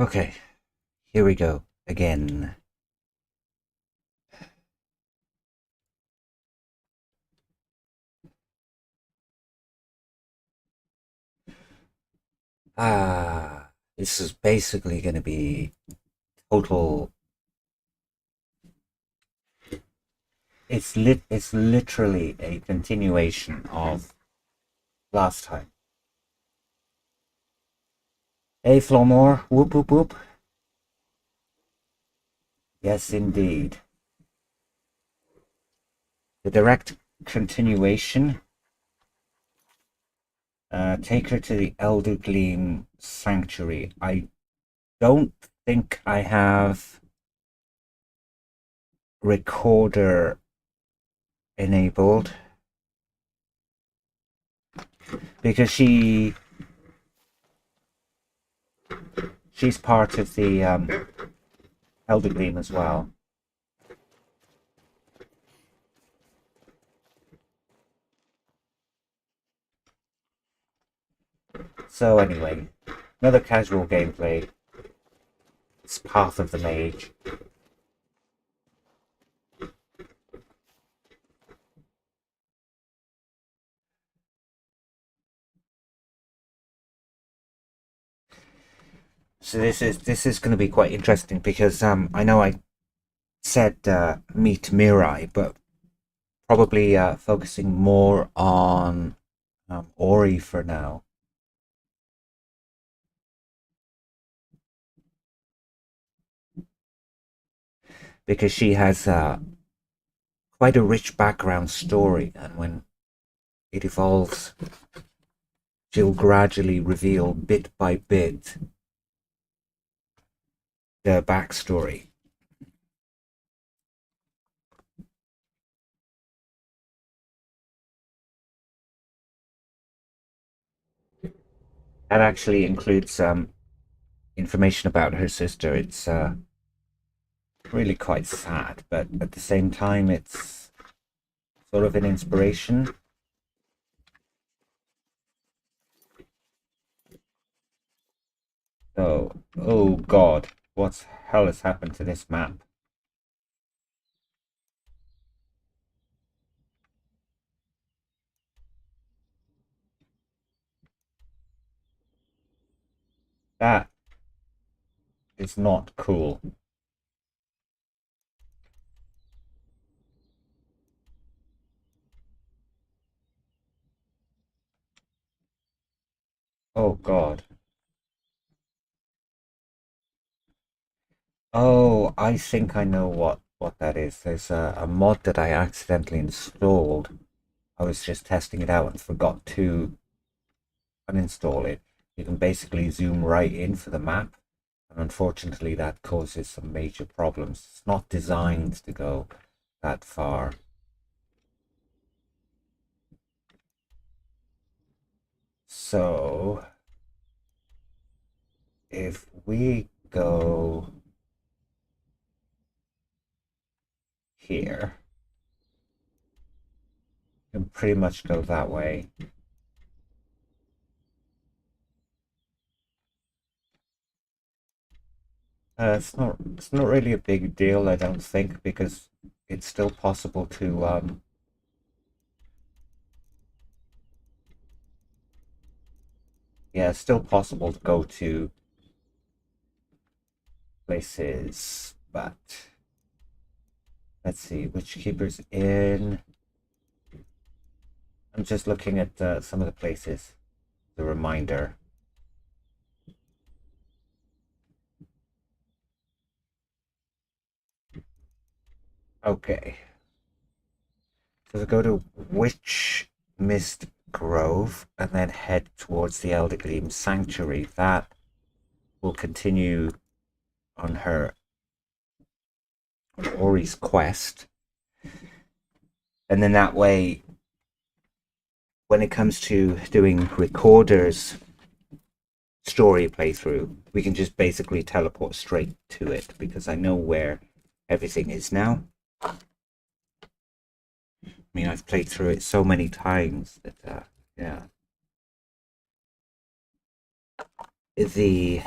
Okay, here we go again. This is basically going to be total. It's literally a continuation of last time. Hey, Flomore, whoop whoop whoop. Yes, indeed. The direct continuation. Take her to the Elder Gleam Sanctuary. I don't think I have recorder enabled because she's part of the Elder Gleam as well. So anyway, another casual gameplay. It's Path of the Mage. So this is going to be quite interesting because I know I said meet Mirai, but probably focusing more on Auri for now. Because she has quite a rich background story, and when it evolves, she'll gradually reveal bit by bit the backstory. That actually includes information about her sister. It's really quite sad, but at the same time, it's sort of an inspiration. Oh God, what hell has happened to this map? That is not cool. Oh God. Oh, I think I know what that is. There's a mod that I accidentally installed. I was just testing it out and forgot to uninstall it. You can basically zoom right in for the map, and unfortunately that causes some major problems. It's not designed to go that far. So if we go here, you can pretty much go that way. It's not really a big deal, I don't think, because it's still possible to yeah, it's still possible to go to places, but let's see which keeper's in. I'm just looking at some of the places. The reminder. Okay. So go to Witch Mist Grove and then head towards the Elder Gleam Sanctuary. That will continue on her on Auri's quest. And then that way, when it comes to doing recorders story playthrough, we can just basically teleport straight to it because I know where everything is now. I mean, I've played through it so many times that, yeah. the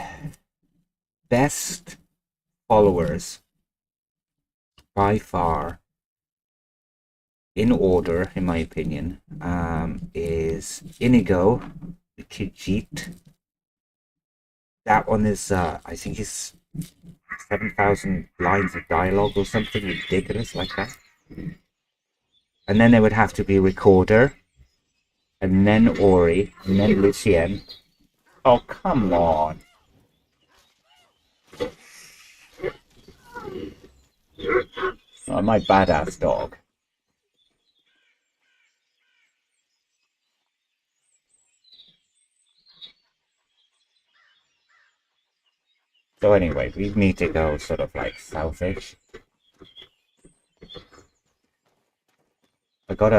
best followers by far, in order, in my opinion, is Inigo, Kijit. That one is, I think, is 7,000 lines of dialogue or something ridiculous like that. And then there would have to be Recorder, and then Auri, and then Lucien. Oh, come on. Oh, my badass dog. So anyway, we need to go sort of like southish. I got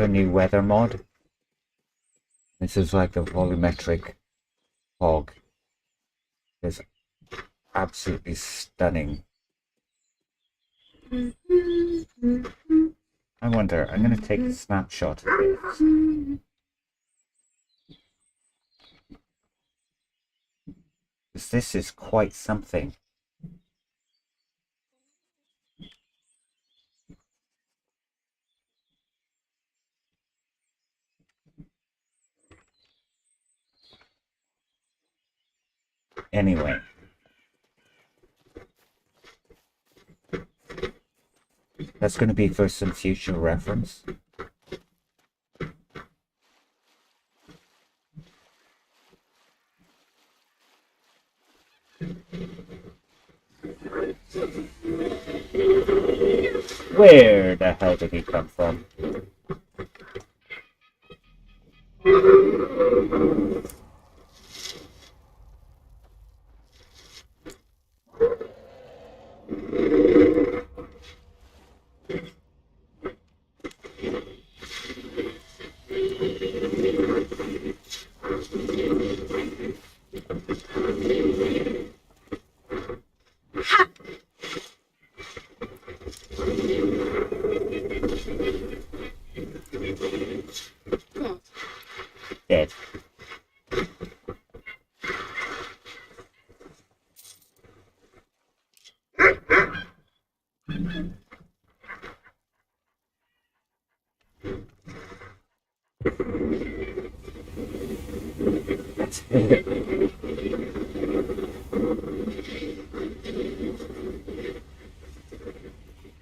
a new weather mod. This is like a volumetric fog. It's absolutely stunning. I wonder, I'm going to take a snapshot of this. Because this is quite something. Anyway. That's going to be for some future reference. Where the hell did he come from? Dead.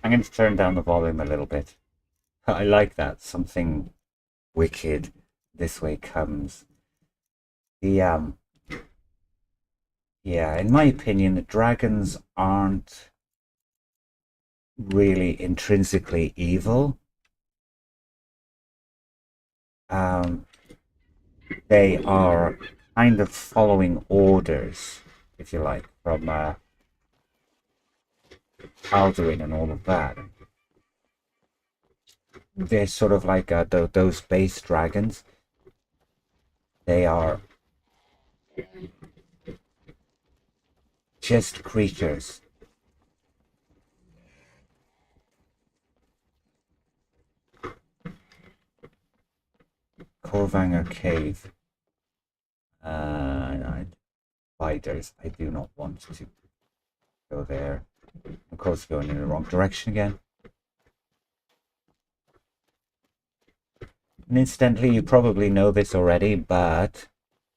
I'm going to turn down the volume a little bit. I like that. Something wicked this way comes. The yeah, in my opinion, the dragons aren't really intrinsically evil. They are kind of following orders, if you like, from Alduin and all of that. They're sort of like those base dragons. They are just creatures. Corvanger Cave. Spiders. I do not want to go there. Of course, going in the wrong direction again. And incidentally, you probably know this already, but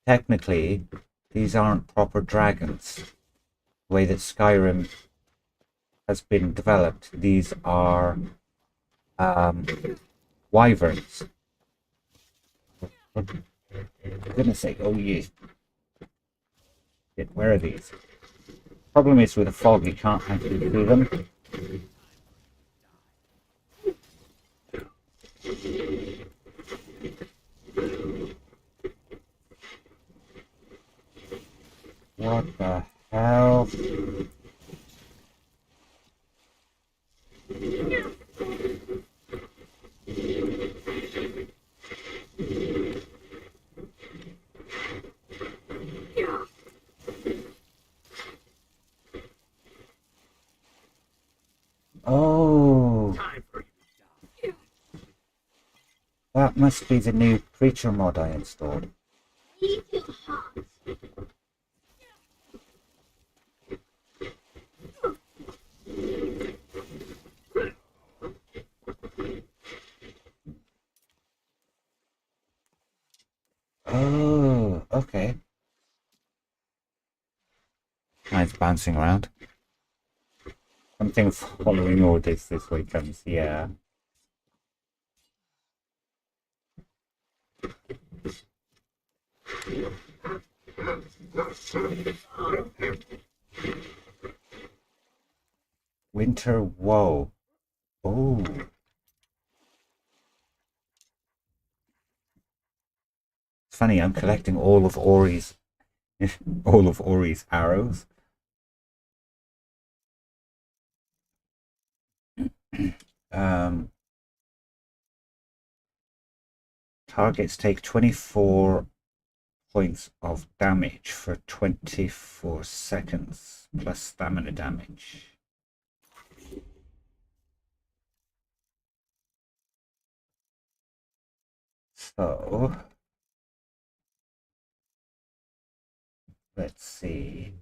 technically, these aren't proper dragons. The way that Skyrim has been developed, these are wyverns. For goodness sake, oh yeah. Where are these? Problem is with the fog, you can't actually see them. What the hell? Oh, that must be the new creature mod I installed. Oh, okay. Mine's bouncing around. Something following orders this way comes, yeah. Winter woe. Oh. It's funny, I'm collecting all of Auri's all of Auri's arrows. Um, targets take 24 points of damage for 24 seconds plus stamina damage. So let's see.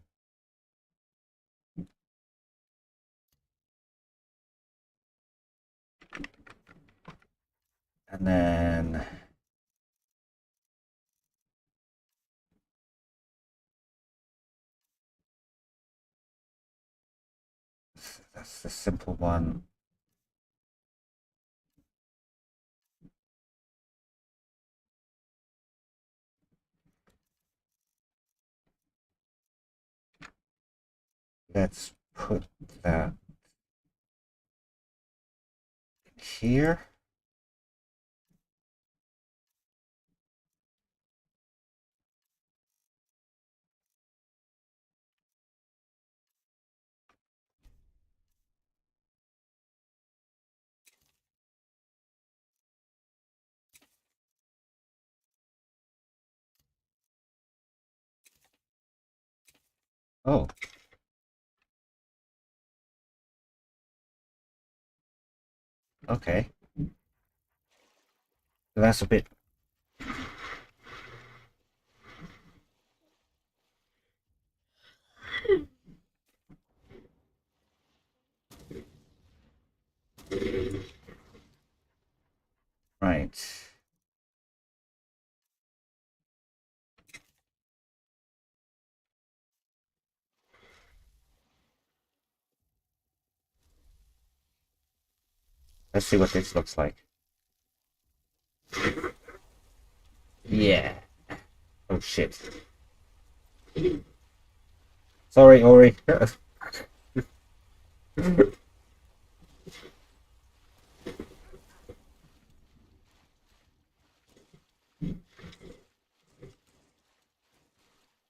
And then that's the simple one. Let's put that here. Oh, okay. That's a bit right. Let's see what this looks like. Yeah. Oh shit. Sorry, Ori.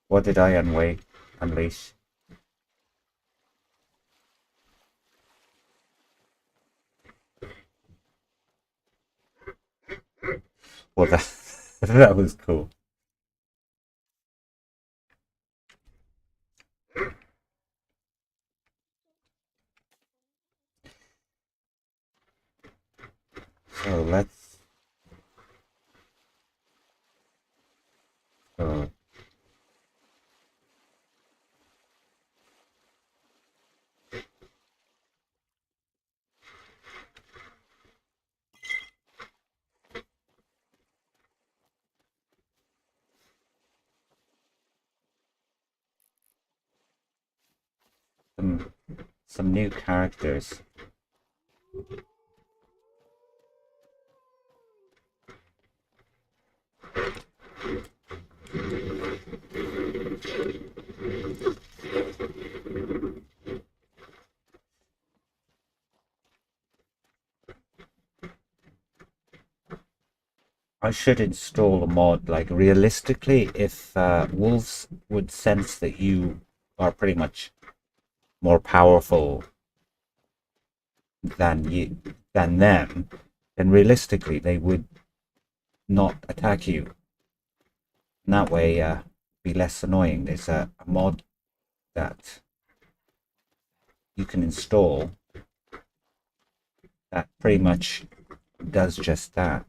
What did I unleash? Well, that that was cool. So let's go. Some some new characters. I should install a mod. Like realistically, if wolves would sense that you are pretty much more powerful than them, then realistically they would not attack you. And that way, be less annoying. There's a mod that you can install that pretty much does just that.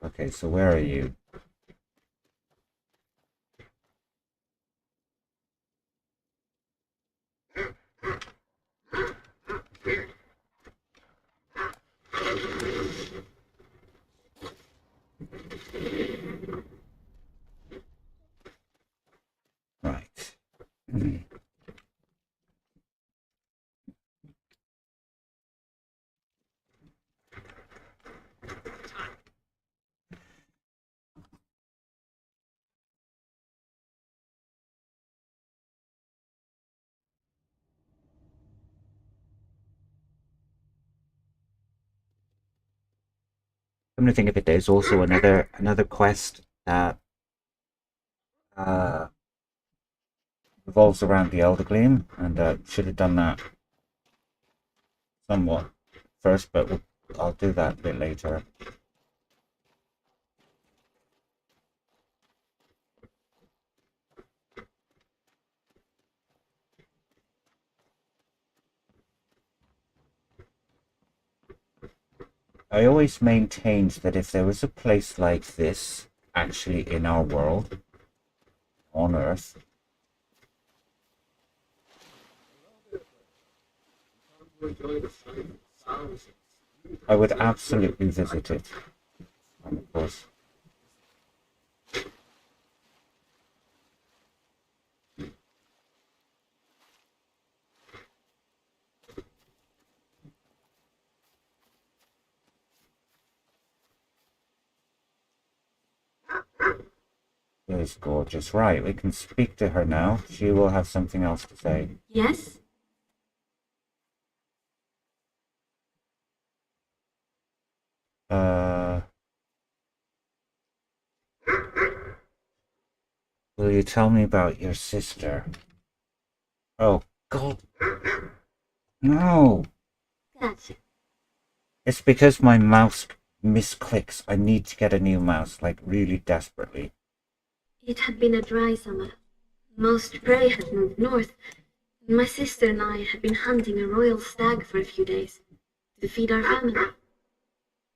Okay, so where are you? Come to think of it, there's also another quest that uh, revolves around the Elder Gleam, and should have done that somewhat first, but I'll do that a bit later. I always maintained that if there was a place like this actually in our world, on Earth, I would absolutely visit it. And of course, it is gorgeous. Right, we can speak to her now. She will have something else to say. Yes? Uh, will you tell me about your sister? Oh, God. No. Gotcha. It's because my mouse misclicks. I need to get a new mouse, like really desperately. It had been a dry summer. Most prey had moved north, and my sister and I had been hunting a royal stag for a few days to feed our family.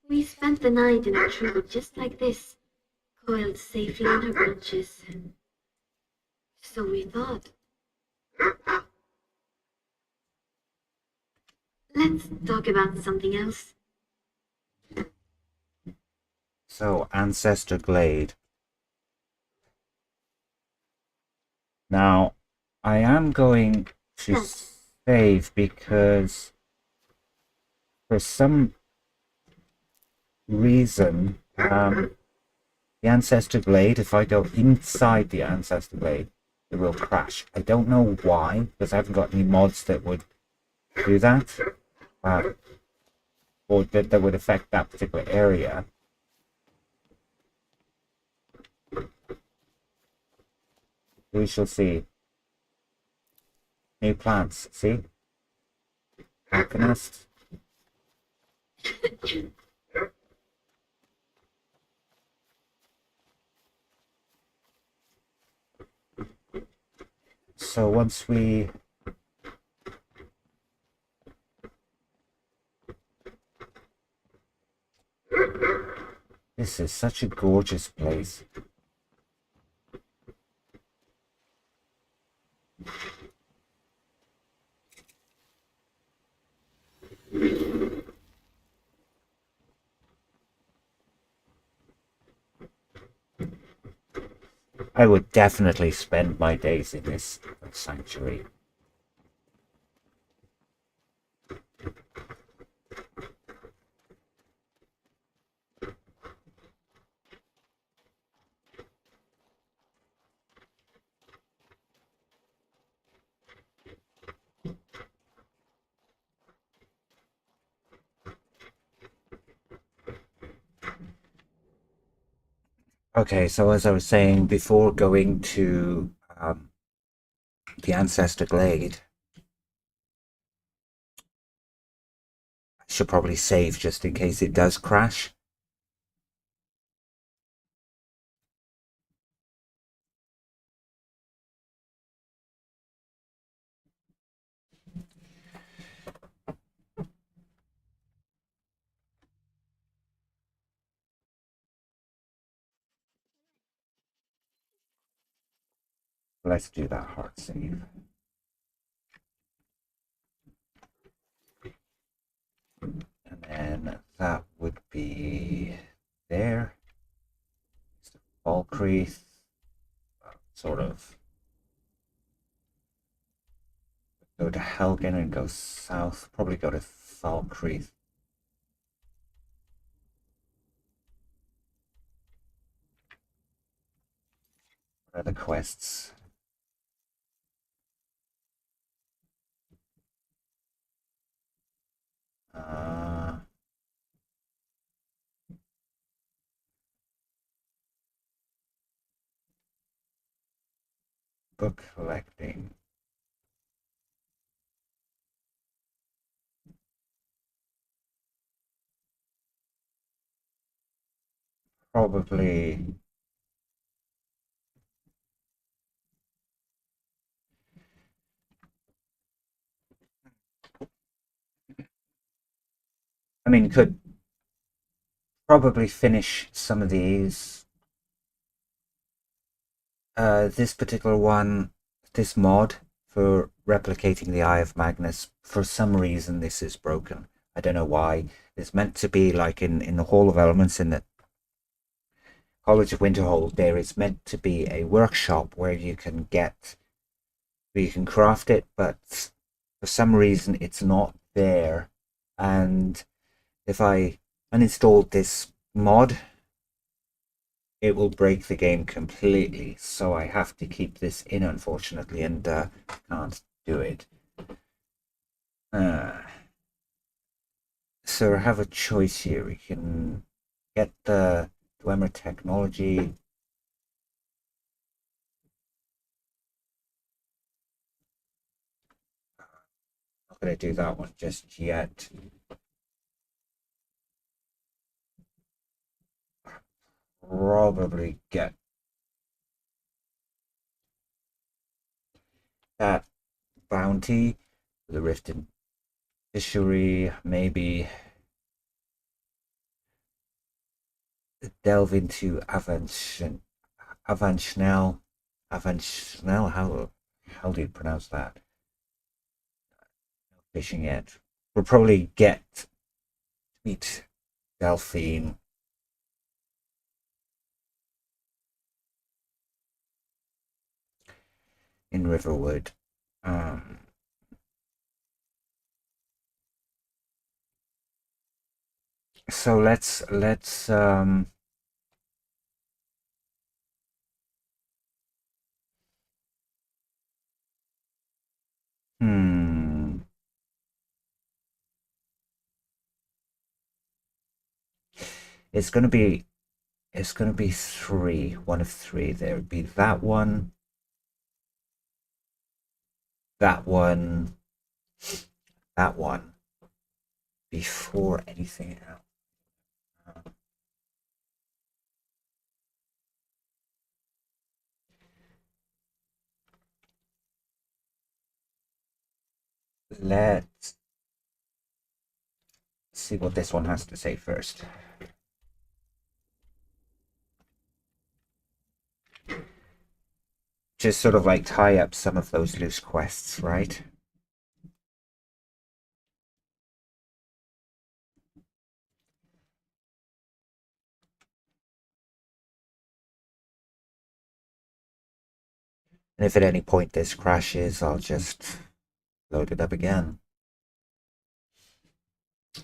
We spent the night in a tree just like this, coiled safely in her branches. So we thought, let's talk about something else. So, Ancestor Glade. Now, I am going to save because for some reason, the Ancestor Glade, if I go inside the Ancestor Glade, it will crash. I don't know why, because I haven't got any mods that would do that, or that would affect that particular area. We shall see. New plants, see? Alchemist. So once we... This is such a gorgeous place. I would definitely spend my days in this sanctuary. Okay, so as I was saying, before going to the Ancestor Glade, I should probably save just in case it does crash. Let's do that hard save. And then that would be there. Falkreath, sort of go to Helgen and go south. Probably go to Falkreath. What are the quests? Uh, Book collecting. Probably. I mean, could probably finish some of these. This particular one, this mod for replicating the Eye of Magnus, for some reason this is broken. I don't know why. It's meant to be like in the Hall of Elements in the College of Winterhold, there is meant to be a workshop where you can craft it, but for some reason it's not there. And if I uninstalled this mod, it will break the game completely. So I have to keep this in, unfortunately, and can't do it. So I have a choice here. We can get the Dwemer technology. Not going to do that one just yet. Probably get that bounty, the Rift in Fishery, maybe delve into Avanchnell. How do you pronounce that? No fishing yet. We'll probably get to meet Delphine. In Riverwood. So let's it's gonna be three, one of three. There would be that one, that one, that one, before anything else. Let's see what this one has to say first. Just sort of like tie up some of those loose quests, right? And if at any point this crashes, I'll just load it up again.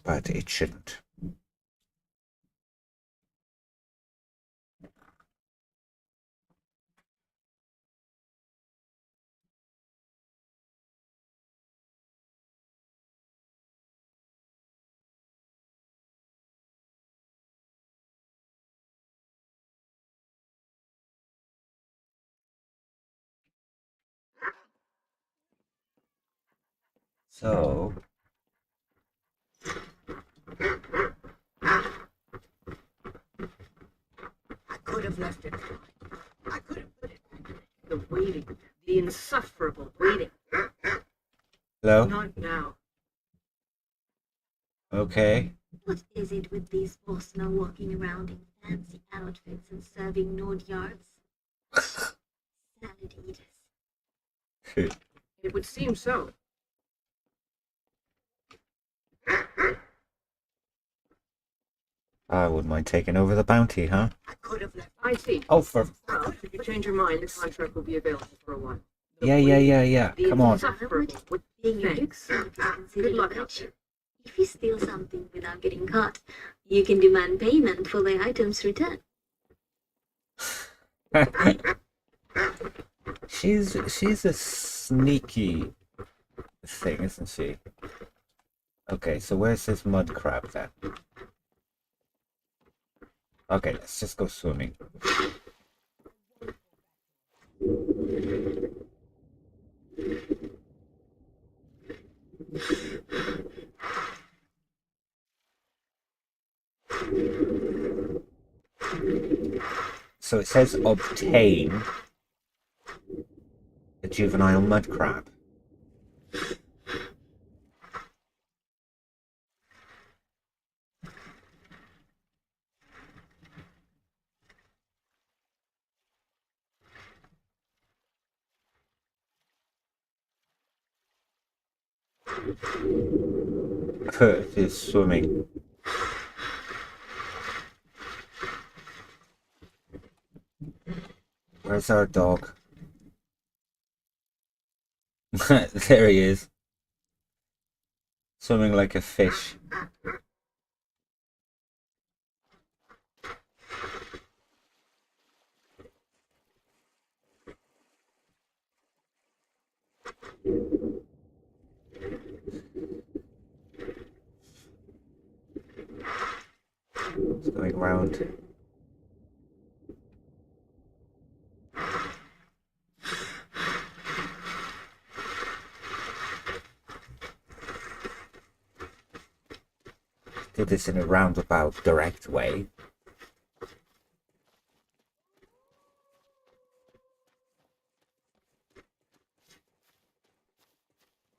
But it shouldn't. So I could have left it. I could have put it. The waiting, the insufferable waiting. hello? Not now. Okay. What is it with these Bosna walking around in fancy outfits and serving Nord yards? Salad eaters. It would seem so. I wouldn't mind taking over the bounty, huh? I could have left. I see. Oh, for Well, if you change your mind, the contract will be available for a while. yeah. Come on. Insufferable. Being a big Thanks. son is Good considered a luck out virtue. there. If you steal something without getting caught, you can demand payment for the item's return. she's a sneaky thing, isn't she? Okay, so where's this mud crab then? Okay, let's just go swimming. So it says obtain a juvenile mud crab. It is swimming. Where's our dog? There he is. Swimming like a fish. It's going round. Did this in a roundabout, direct way.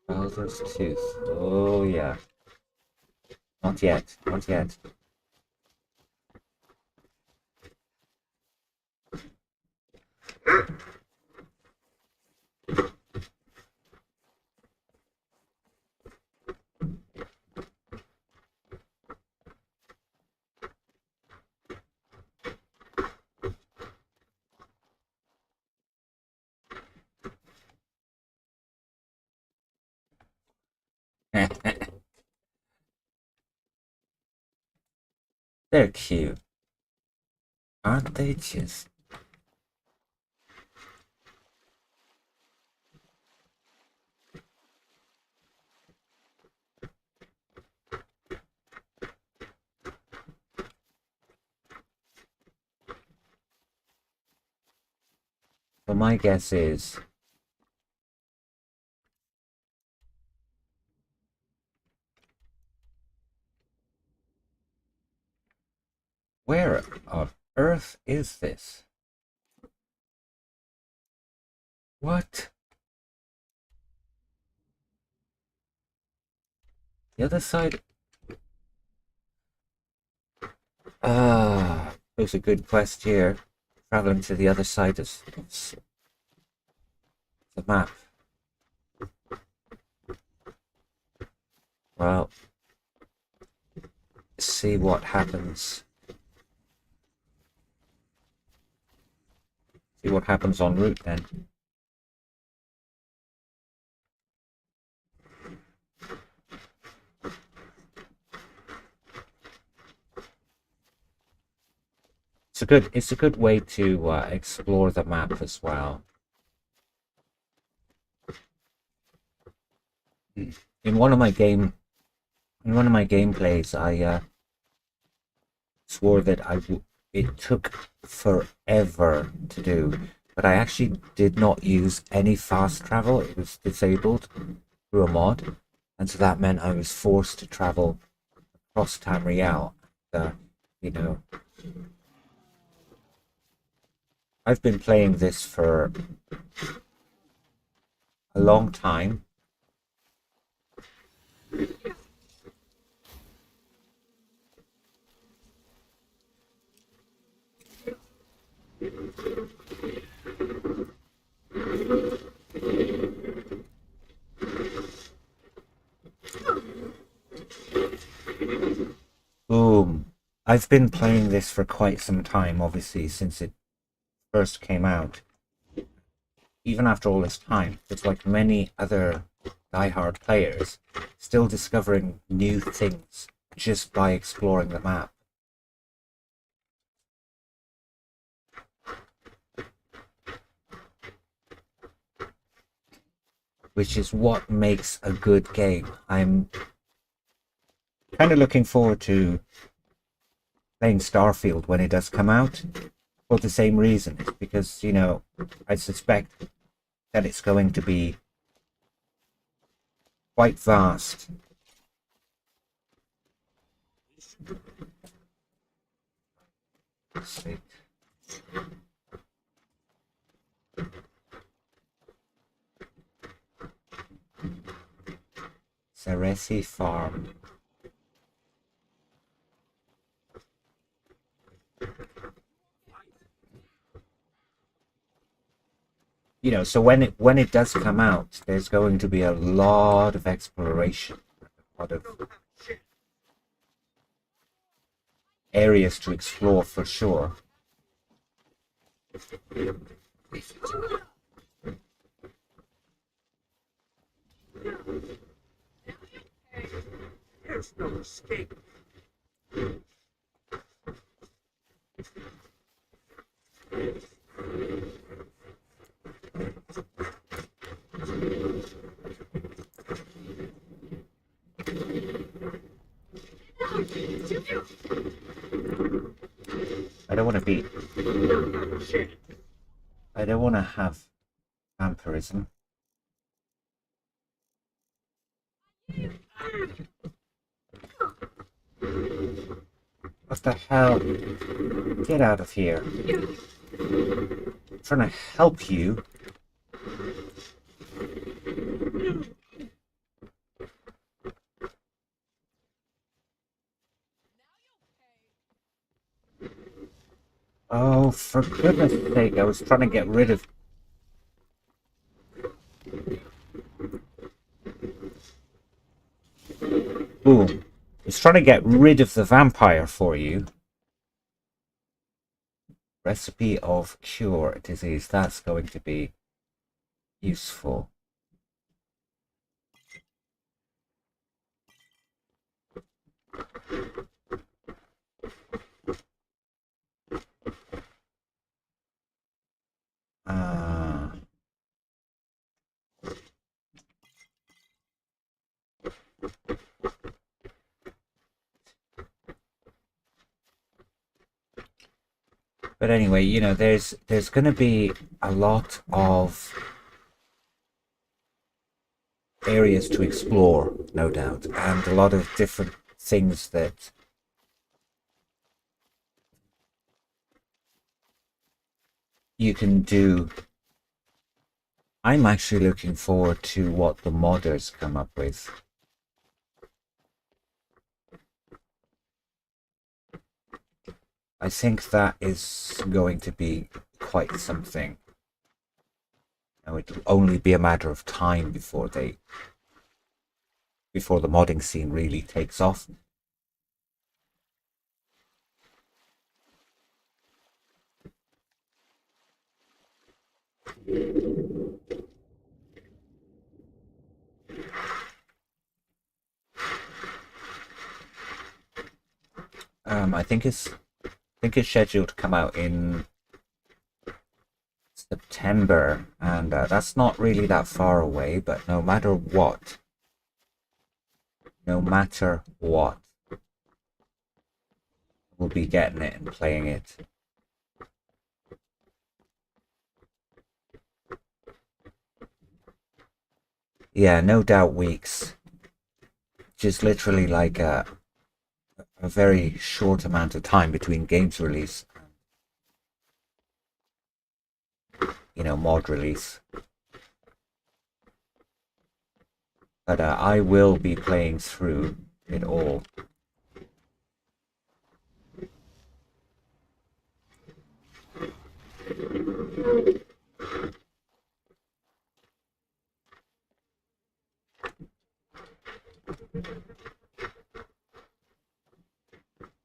Bowser's tooth. Oh yeah. Not yet. Not yet. They're cute. Aren't they just? Well, my guess is where on earth is this? What? The other side? There's a good quest here. Traveling to the other side of the map. Well, see what happens. See what happens en route then. It's a good way to explore the map as well. In one of my gameplays, I swore that it took forever to do, but I actually did not use any fast travel. It was disabled through a mod, and so that meant I was forced to travel across Tamriel. You know, I've been playing this for a long time. Boom. I've been playing this for quite some time, obviously, since it first came out. Even after all this time, it's like many other diehard players, still discovering new things just by exploring the map. Which is what makes a good game. I'm kind of looking forward to playing Starfield when it does come out, for the same reason. It's because, you know, I suspect that it's going to be quite vast. Let's see. Ceresi Farm. You know, so when it does come out, there's going to be a lot of exploration, a lot of areas to explore for sure. There's no escape. I don't want to be. I don't want to have vampirism. What the hell? Get out of here. I'm trying to help you. Oh, for goodness sake, I was trying to get rid of... Boom. I was trying to get rid of the vampire for you. Recipe of cure disease. That's going to be useful. But anyway, you know, there's going to be a lot of areas to explore, no doubt, and a lot of different things that you can do. I'm actually looking forward to what the modders come up with. I think that is going to be quite something. Now, it'll only be a matter of time before the modding scene really takes off. I think it's scheduled to come out in September, and that's not really that far away. But no matter what, we'll be getting it and playing it. Yeah, no doubt weeks. Just literally like a very short amount of time between games release and, you know, mod release. But I will be playing through it all.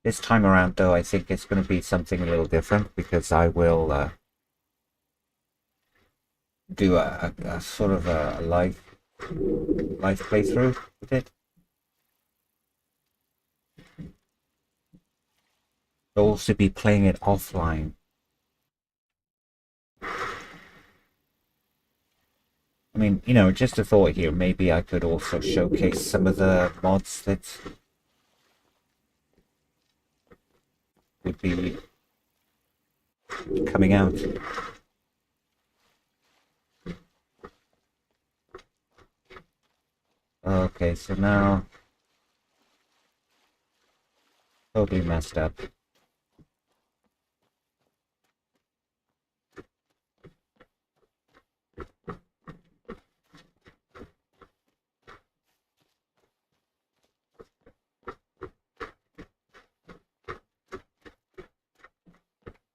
This time around, though, I think it's going to be something a little different, because I will do a sort of a live playthrough with it. I'll also be playing it offline. I mean, you know, just a thought here, maybe I could also showcase some of the mods that would be coming out. Okay, so now totally messed up.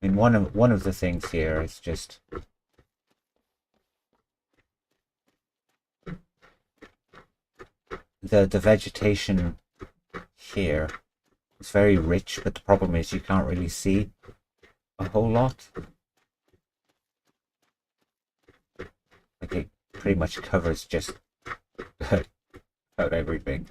I mean, one of the things here is just the vegetation here is very rich, but the problem is you can't really see a whole lot. Like it pretty much covers just about everything.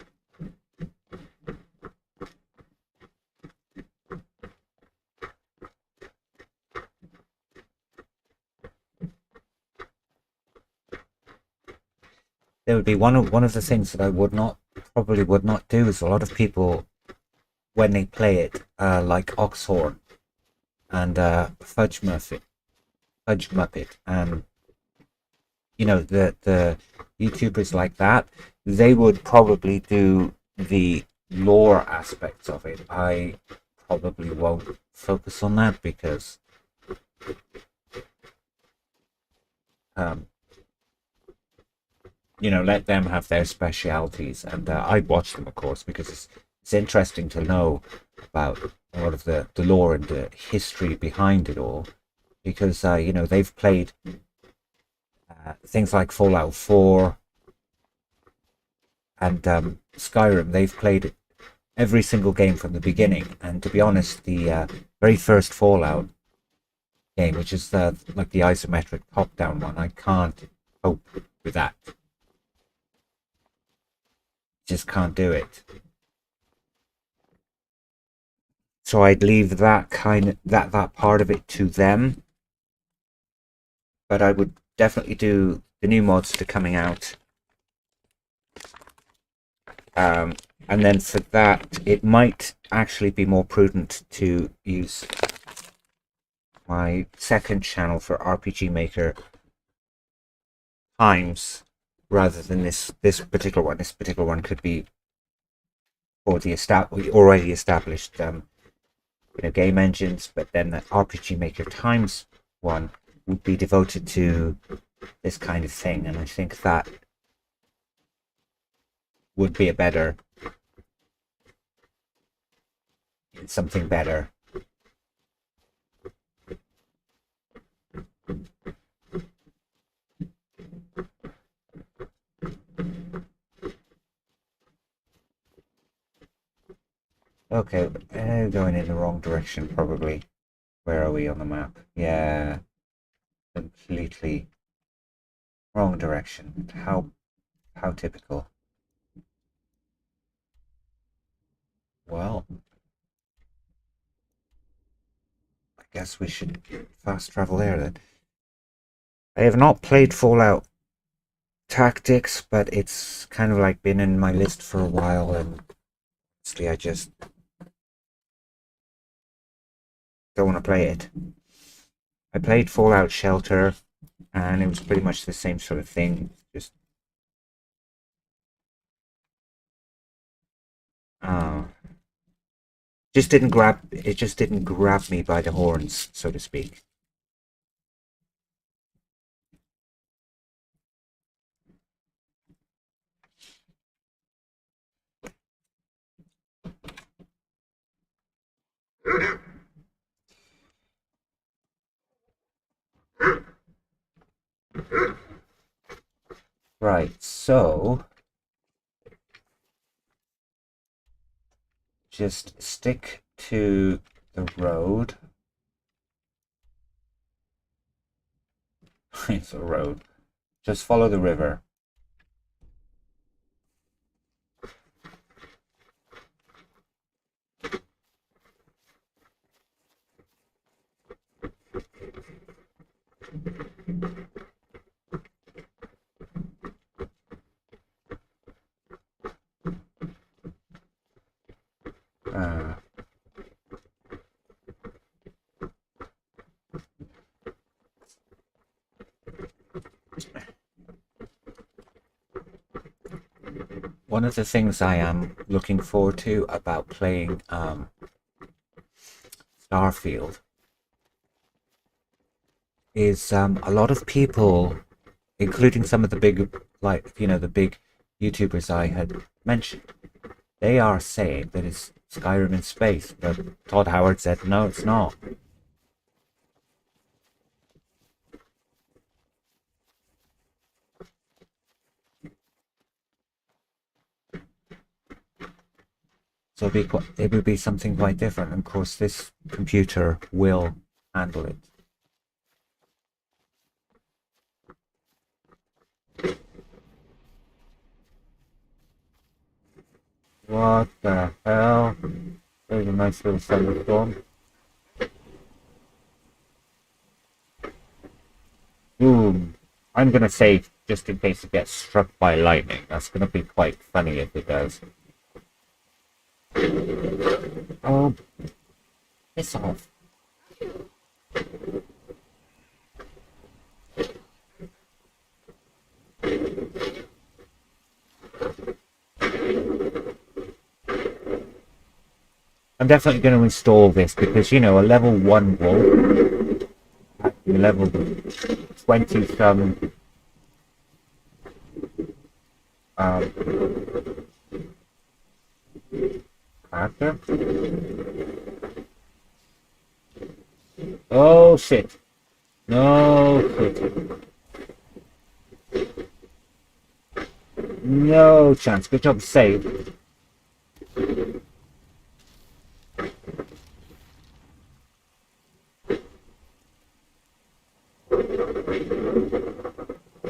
There would be one of the things that I probably would not do is a lot of people when they play it like Oxhorn and Fudge Muppet, and you know the YouTubers like that, they would probably do the lore aspects of it. I probably won't focus on that because you know, let them have their specialities, and I watch them, of course, because it's interesting to know about a lot of the lore and the history behind it all, because you know, they've played things like Fallout 4 and Skyrim. They've played every single game from the beginning, and to be honest, the very first Fallout game, which is like the isometric top-down one, I can't cope with that. Just can't do it. So I'd leave that that part of it to them. But I would definitely do the new mods that are coming out. And then for that, it might actually be more prudent to use my second channel for RPG Maker Times rather than this particular one. This particular one could be for the already established you know, game engines, but then the RPG Maker Times one would be devoted to this kind of thing, and I think that would be a better, something better. Okay, going in the wrong direction probably. Where are we on the map? Yeah, completely wrong direction. How typical. Well, I guess we should fast travel there then. I have not played Fallout Tactics, but it's kind of like been in my list for a while, and honestly, I just don't want to play it. I played Fallout Shelter, and it was pretty much the same sort of thing. Just just didn't grab me by the horns, so to speak. Right, so just stick to the road. It's a road. Just follow the river. one of the things I am looking forward to about playing Starfield is a lot of people, including some of the big, like, the big YouTubers I had mentioned, they are saying that it's Skyrim in space, but Todd Howard said, no, it's not. So it would be something quite different. And of course, this computer will handle it. What the hell? There's a nice little thunderstorm. Boom. I'm gonna say, just in case it gets struck by lightning. That's gonna be quite funny if it does. Oh, piss off. I'm definitely going to install this because, a level 1 wolf, level 20 some character. Oh shit. No shit. No chance. Good job, save.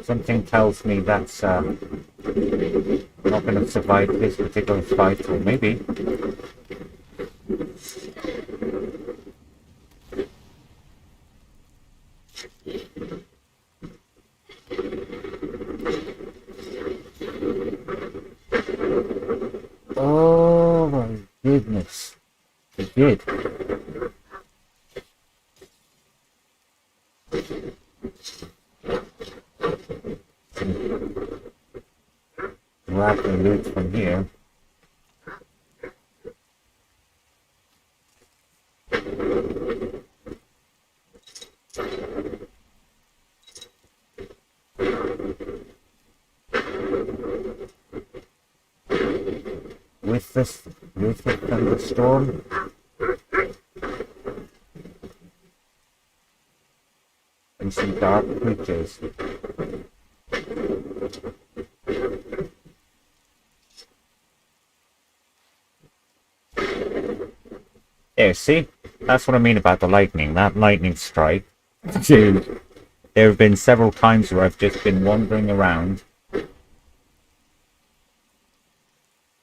Something tells me that's not going to survive this particular fight, or maybe. Oh my goodness. It did. Grab the loot from here. With the thunderstorm. And some dark creatures. There, see? That's what I mean about the lightning. That lightning strike. Dude, there have been several times where I've just been wandering around,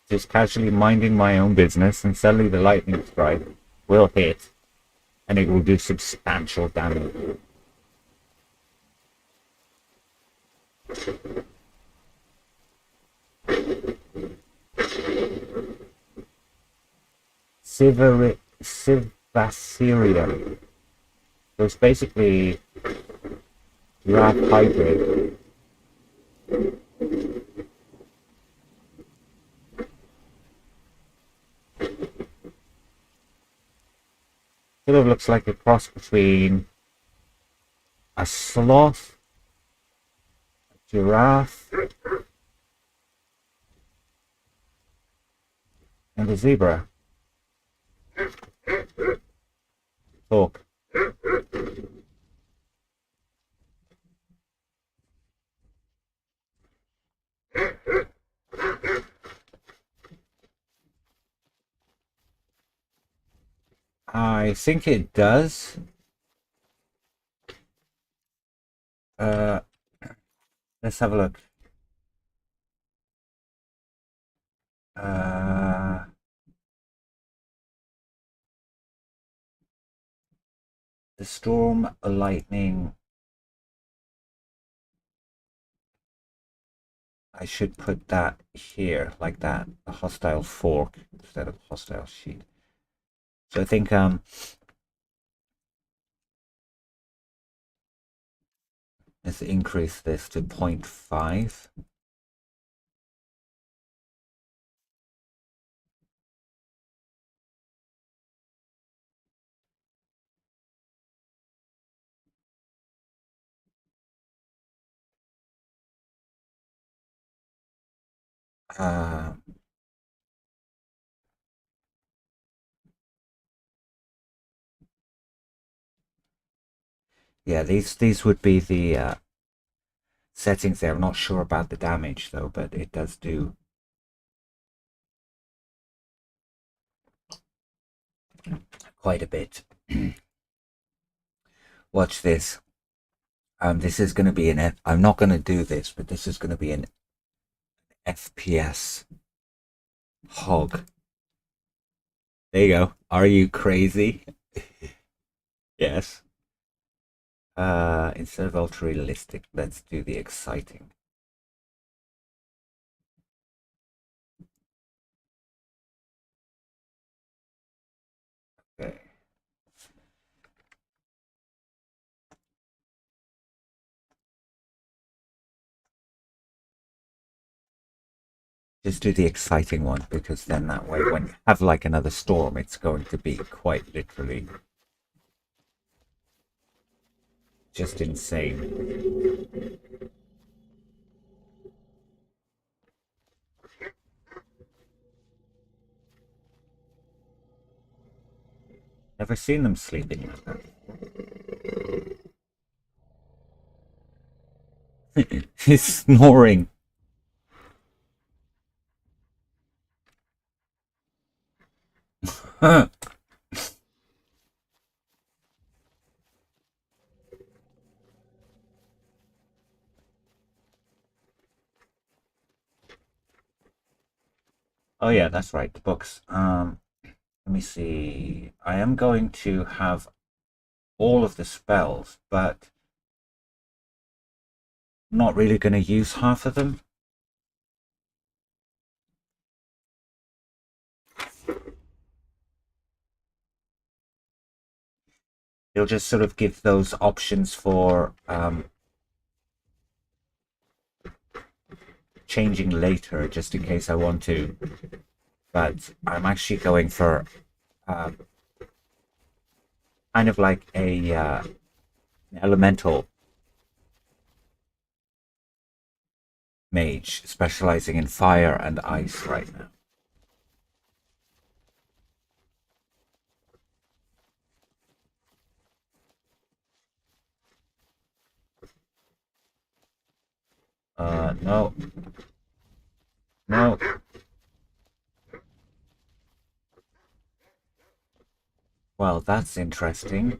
just casually minding my own business, and suddenly the lightning strike will hit, and it will do substantial damage. Sivasirium. So it's basically Rat hybrid. Sort of looks like a cross between a sloth, a giraffe, and a zebra. Talk. I think it does. Let's have a look. The storm, lightning. I should put that here, like that. A hostile fork instead of hostile sheet. So I think let's increase this to 0.5. Uh, yeah, these would be the settings there. I'm not sure about the damage though, but it does do quite a bit. Watch this. This is going to be I'm not going to do this, but this is going to be an FPS hog. There you go. Are you crazy? Yes. Instead of ultra realistic, let's do the exciting. Okay. Just do the exciting one, because then that way when you have like another storm, it's going to be quite literally just insane. Never seen them sleeping like that. He's snoring. Huh. Oh yeah, that's right, the books. Let me see. I am going to have all of the spells, but I'm not really going to use half of them. You'll just sort of give those options for changing later, just in case I want to. But I'm actually going for kind of like a elemental mage, specializing in fire and ice right now. No. No. Well, that's interesting.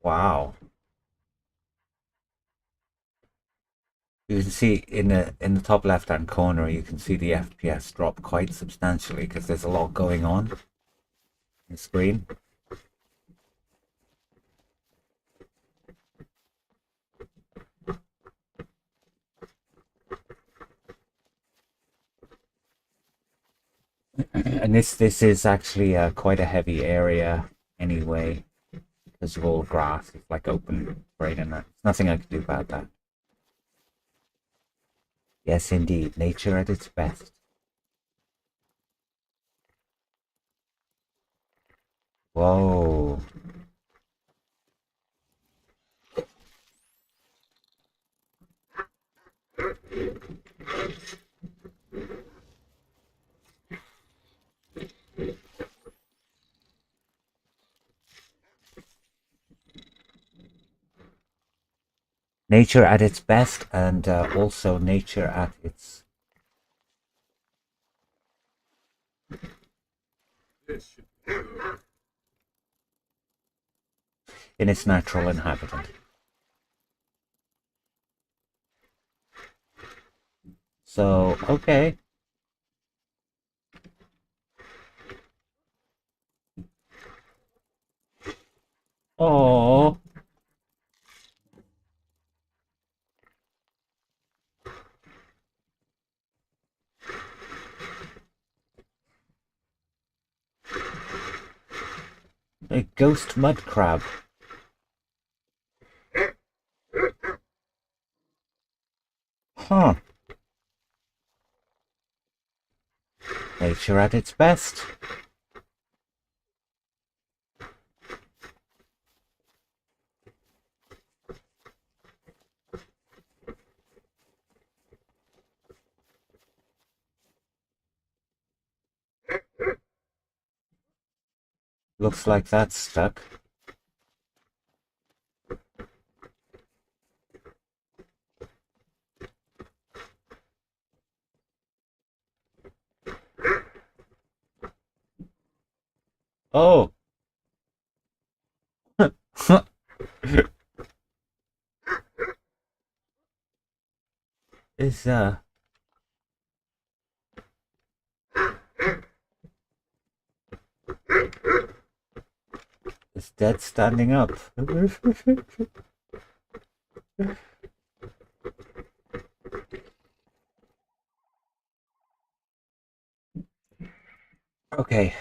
Wow. You can see in the top left hand corner, you can see the FPS drop quite substantially because there's a lot going on the screen. And this is actually quite a heavy area anyway, because of all grass. It's like open terrain, and there's nothing I can do about that. Yes, indeed, nature at its best. Whoa. Nature at its best, and also nature at its in its natural inhabitant. So, okay. Oh, A ghost mud crab. Huh. Nature at its best. Looks like that's stuck. Oh! Is is dead standing up? Okay.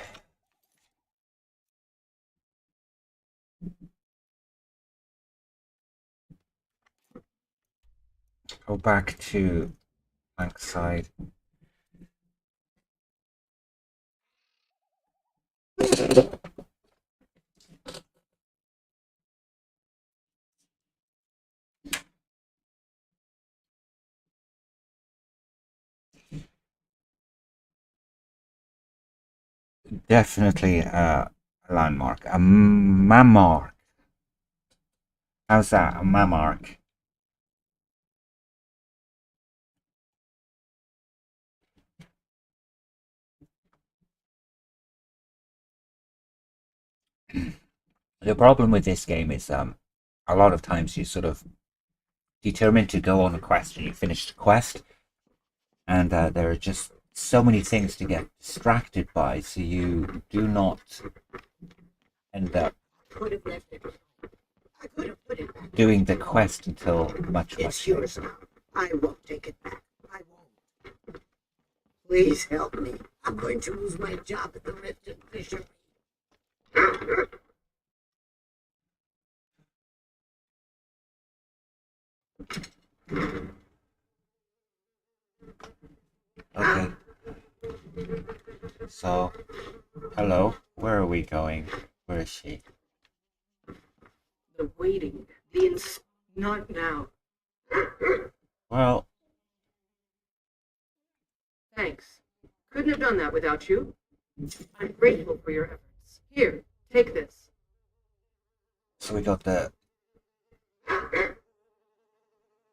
Go back to blank side. Definitely a landmark. A mammark. How's that? A mammark. The problem with this game is a lot of times you sort of determined to go on a quest and you finish the quest, and there are just so many things to get distracted by, so you do not end up doing the quest until much It's later. yours now. I won't take it back. I won't. Please help me. I'm going to lose my job at the Rifted Fishery. Okay. So, hello. Where are we going? Where is she? The waiting. Not now. Well, Thanks. Couldn't have done that without you. I'm grateful for your efforts. Here, take this. so we got the...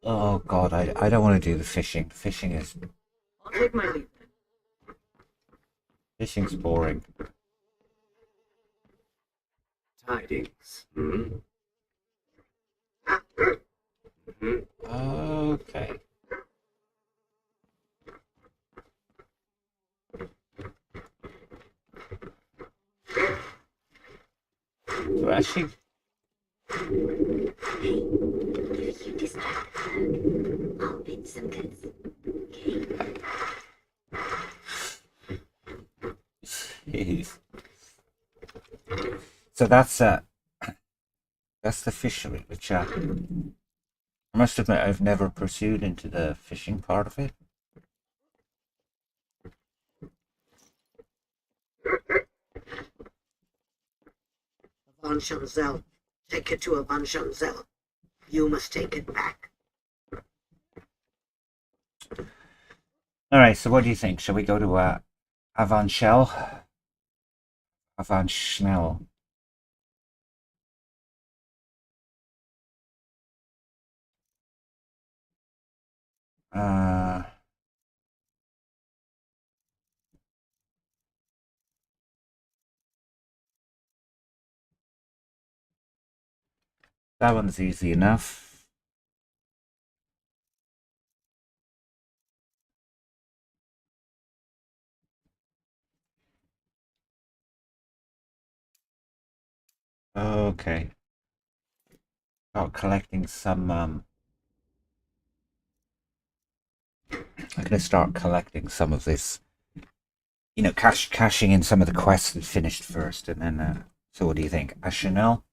Oh god, I don't want to do the fishing. Fishing is... I'll take my leave then. Fishing's boring. Tidings. Okay. So actually... Hey, if you distract her, I'll pinch some cuts. Okay? Jeez. So that's the fishery, which I must admit I've never pursued into the fishing part of it. Van Chanzel. Take it to a Van Chanzel. You must take it back. Alright, so what do you think? Shall we go to Avanchel? Avanchel. That one's easy enough. Okay. Start collecting some, I'm gonna start collecting some of this, you know, cashing in some of the quests we finished first, and then So what do you think? Chanel?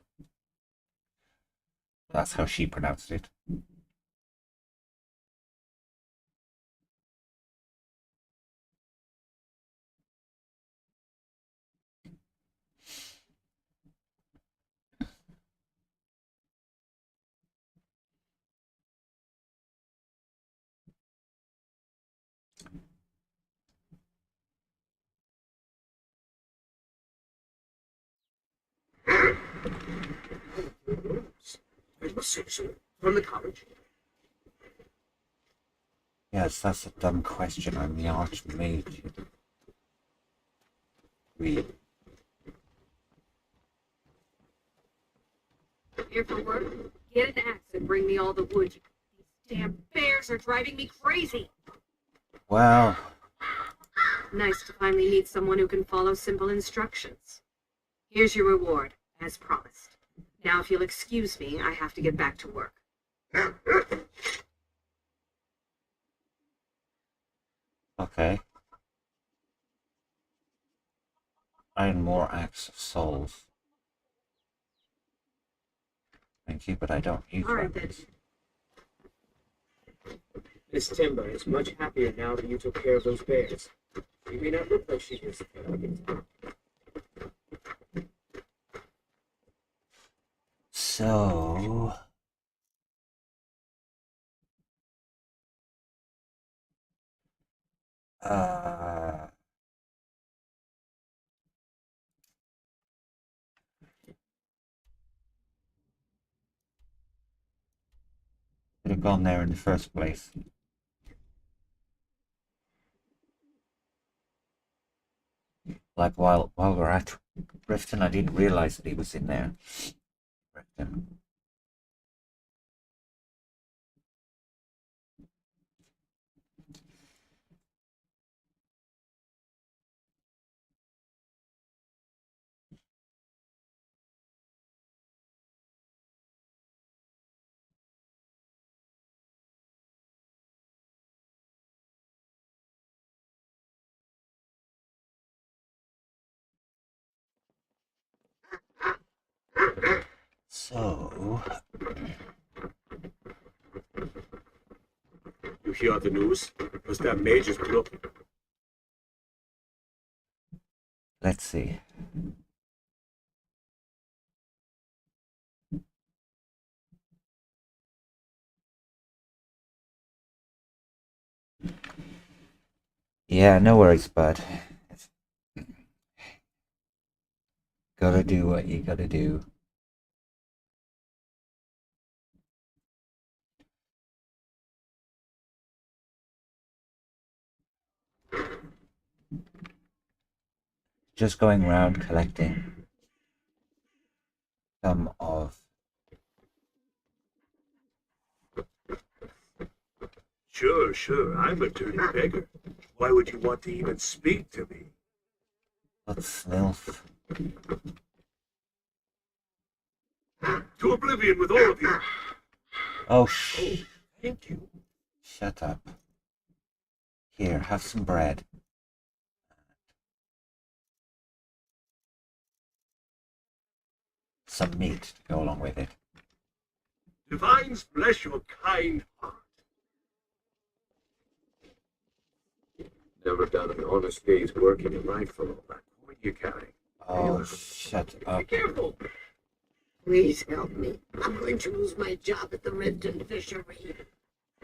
That's how she pronounced it. From the college. Yes, that's a dumb question. I'm the Archmage. Read. Here for work? Get an axe and bring me all the wood. These damn bears are driving me crazy. Well, Nice to finally meet someone who can follow simple instructions. Here's your reward, as promised. Now, if you'll excuse me, I have to get back to work. okay. Iron more Axe of Souls. Thank you, but I don't use All right, weapons. Miss Timber is much happier now that you took care of those bears. She may not look like she is, but I can tell. So... Could have gone there in the first place. Like while we're at Riften, I didn't realize that he was in there. Riften. So... You hear the news? Was that Mage is looking? let's see. Yeah, no worries, bud. Gotta do what you gotta do. Just going around collecting some of... Sure, I'm a dirty beggar. Why would you want to even speak to me? What's Snilf? To oblivion with all of you! Oh, Thank you. shut up. Here, have some bread. Some meat to go along with it. Divines bless your kind heart. Never done an honest day's work in your life for all that. What are you carrying? Oh, shut up. Be careful! Please help me. I'm going to lose my job at the Riften fishery.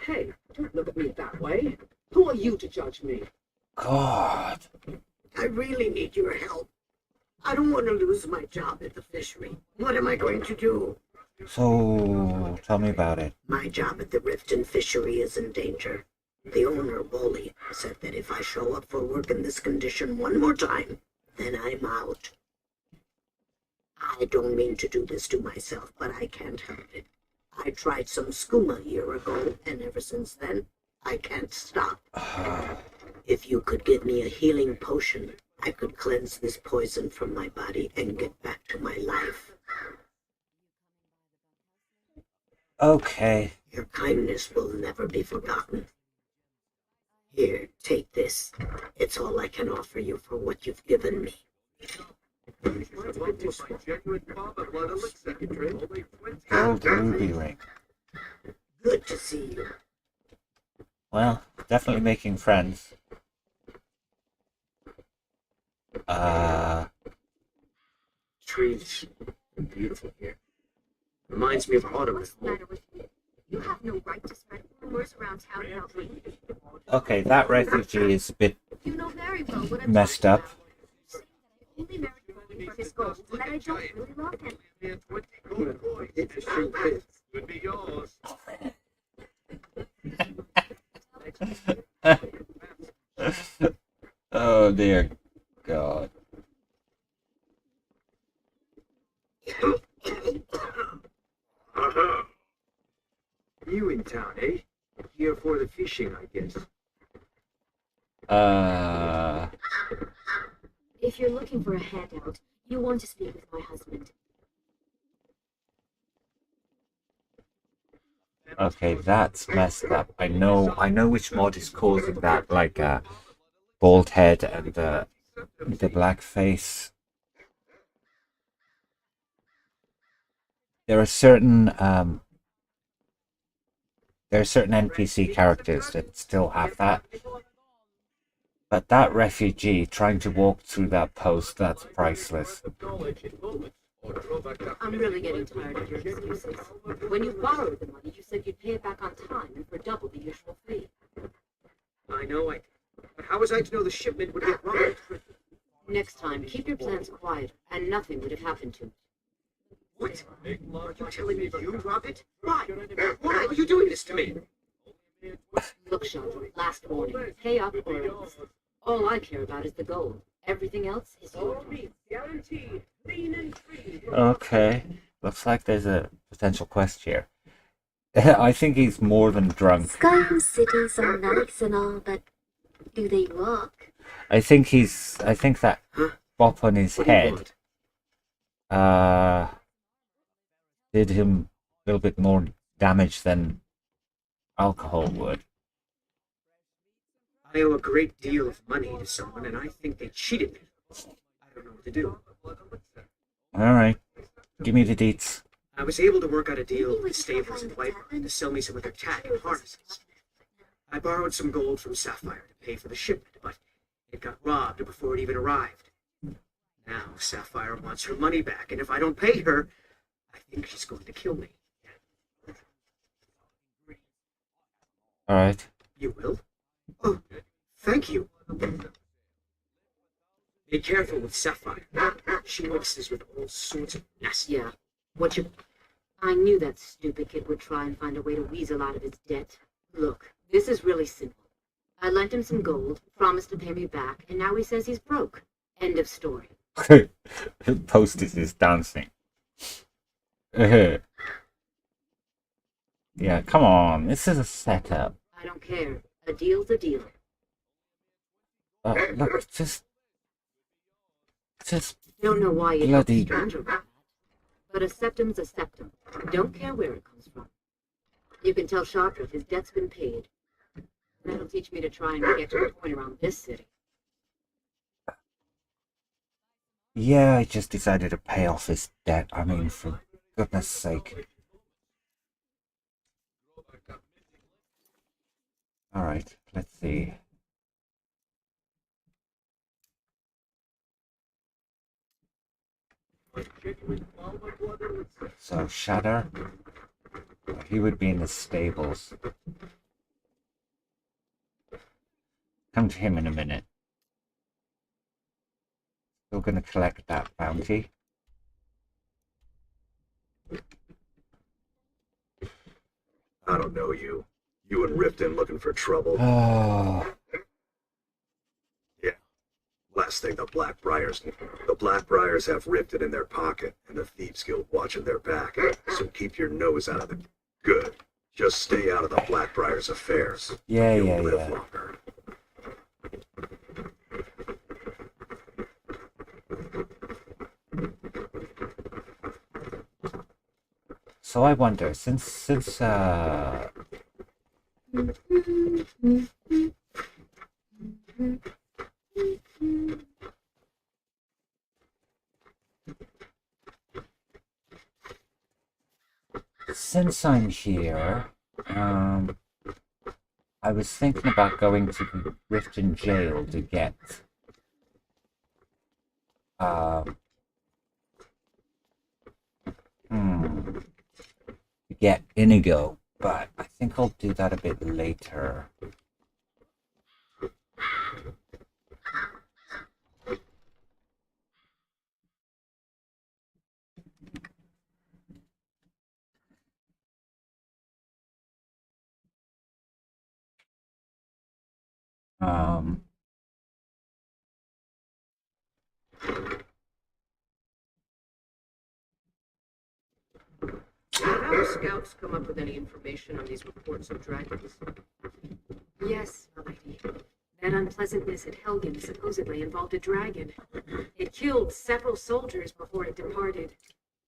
Hey, don't look at me that way. Who are you to judge me? God. I really need your help. I don't want to lose my job at the fishery. What am I going to do? So, tell me about it. My job at the Riften fishery is in danger. The owner, Wooly, said that if I show up for work in this condition one more time, then I'm out. I don't mean to do this to myself, but I can't help it. I tried some skooma a year ago, and ever since then, I can't stop. If you could give me a healing potion, I could cleanse this poison from my body and get back to my life. Okay. Your kindness will never be forgotten. Here, take this. It's all I can offer you for what you've given me. Gold ruby ring. Good to see you. Well, definitely making friends. Trees. Beautiful here. Reminds me of autumn. What's the matter with you? You have no right to spread rumors around town about me. Okay, that refugee is a bit You know very well what I'm messed talking up. about. You say that I only married him for his gold, and that I don't really love him. It's true. Could be yours. Oh dear God. You in town, eh? Here for the fishing, I guess. If you're looking for a handout, you want to speak with my husband. Okay, that's messed up. I know which mod is causing that, like bald head and the black face. There are certain NPC characters that still have that. But that refugee trying to walk through that post, that's priceless. I'm really getting tired of your excuses. When you borrowed the money, you said you'd pay it back on time and for double the usual fee. I know. But how was I to know the shipment would get robbed? Next time, keep your plans quiet, and nothing would have happened to me. What? Are you telling me you robbed it? Why? Why are you doing this to me? Look, Chandra, last warning. Pay up or else. All I care about is the gold. Everything else is yours. Okay, looks like there's a potential quest here. I think he's more than drunk. Skyrim cities are nice and all, but do they work? I think that bop on his What do you head did him a little bit more damage than alcohol would. I owe a great deal of money to someone, and I think they cheated me. I don't know what to do. Alright, give me the deets. I was able to work out a deal with stables and White to sell me some of their tack and harnesses. I borrowed some gold from Sapphire to pay for the shipment, but it got robbed before it even arrived. Now Sapphire wants her money back, and if I don't pay her, I think she's going to kill me. Alright. You will? Oh, thank you. Be careful with Sapphire. She mixes with all sorts of nasty. Yeah. What you... I knew that stupid kid would try and find a way to weasel out of his debt. Look, this is really simple. I lent him some gold, promised to pay me back, and now he says he's broke. End of story. Postis is dancing. Yeah, come on. This is a setup. I don't care. A deal's a deal. Look, just Don't know why you bloody- a stranger like that. But a septum's a septum. Don't care where it comes from. You can tell Sharpwood his debt's been paid. That'll teach me to try and get to a point around this city. Yeah, I just decided to pay off his debt. I mean, for goodness sake. Alright, let's see. So, Shatter, he would be in the stables. Come to him in a minute. Still gonna collect that bounty. I don't know you. You and Riften looking for trouble? Oh, Yeah. Last thing the Blackbriars. The Blackbriars have Riften in their pocket, and the Thieves Guild watching their back. So keep your nose out of the... Good. Just stay out of the Blackbriars' affairs. yeah. You'll live longer. So I wonder, since since I'm here, I was thinking about going to the Riften jail to get Inigo, but I think I'll do that a bit later. Have our scouts come up with any information on these reports of dragons? Yes, my lady. That unpleasantness at Helgen supposedly involved a dragon. It killed several soldiers before it departed.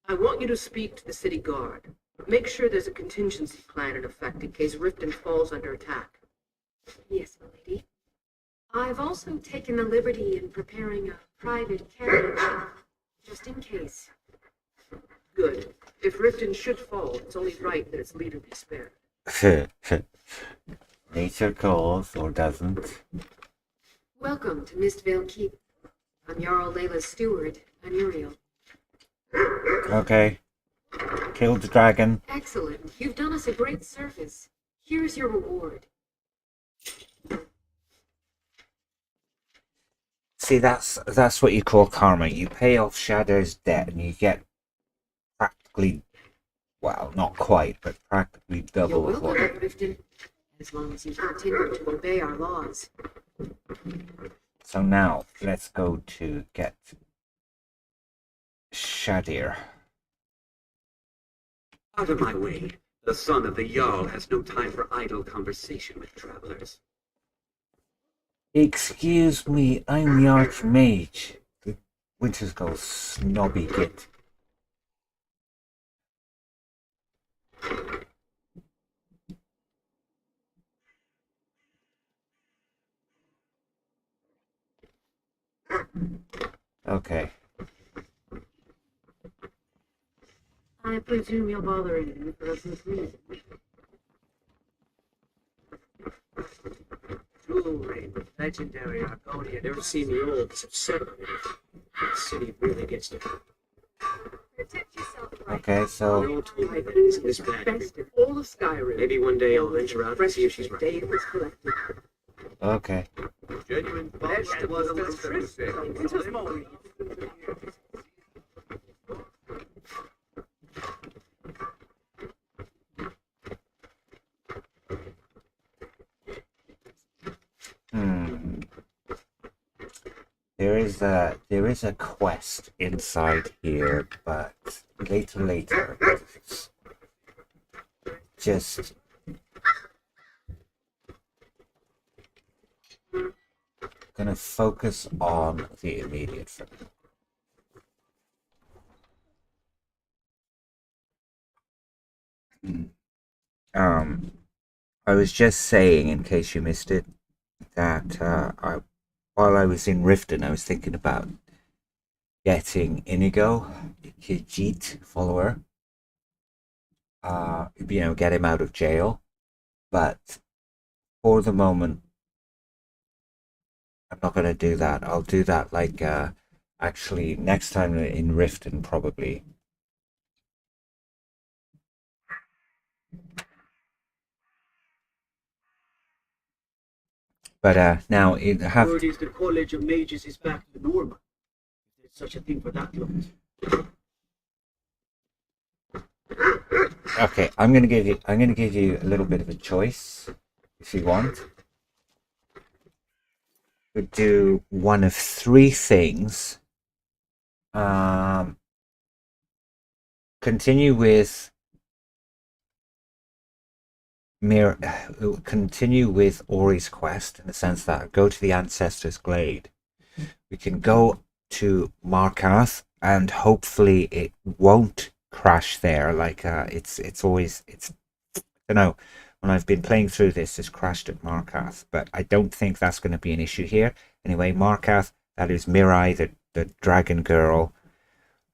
I want you to speak to the city guard. Make sure there's a contingency plan in effect in case Riften falls under attack. Yes, my lady. I've also taken the liberty in preparing a private carriage, just in case. Good. If Riften should fall, it's only right that its leader be spared. Nature calls or doesn't. Welcome to Mistvale Keep. I'm Jarl Layla's steward, Anuriel. Okay. Killed the dragon. Excellent. You've done us a great service. Here's your reward. See, that's what you call karma. You pay off Shadow's debt and you get practically, well, not quite, but practically You're double of welcome, what. Riften, as long as you continue to obey our laws. So now, let's go to get Shadir. Out of my way. The son of the Jarl has no time for idle conversation with travelers. Excuse me, I'm the Archmage. The Winter's Gull snobby git. Okay. I presume you're bothering me for a good reason. Jewelry, legendary Argonia. Never seen the old. It's upsetting. The city really gets to. Protect yourself, Okay, The so old toolmaker isn't this bad. Best in all of Skyrim. Maybe one day I'll venture out and see if she's right. Data was collected. okay. Genuine Vegetables and fruits. There is a quest inside here, but later. Just gonna focus on the immediate for now. I was just saying, in case you missed it, that while I was in Riften, I was thinking about getting Inigo, the Khajiit follower, get him out of jail. But for the moment, I'm not going to do that. I'll do that actually next time in Riften, probably. But now it have. Word is the College of Mages is back to normal. If there's such a thing for that long. Okay, I'm gonna give you a little bit of a choice, if you want. We do one of three things. Continue with continue with Auri's quest, in the sense that go to the Ancestors' Glade. We can go to Markarth, and hopefully it won't crash there. It's always, I don't know, when I've been playing through this, it's crashed at Markarth, but I don't think that's going to be an issue here. Anyway, Markarth, that is Mirai, the dragon girl,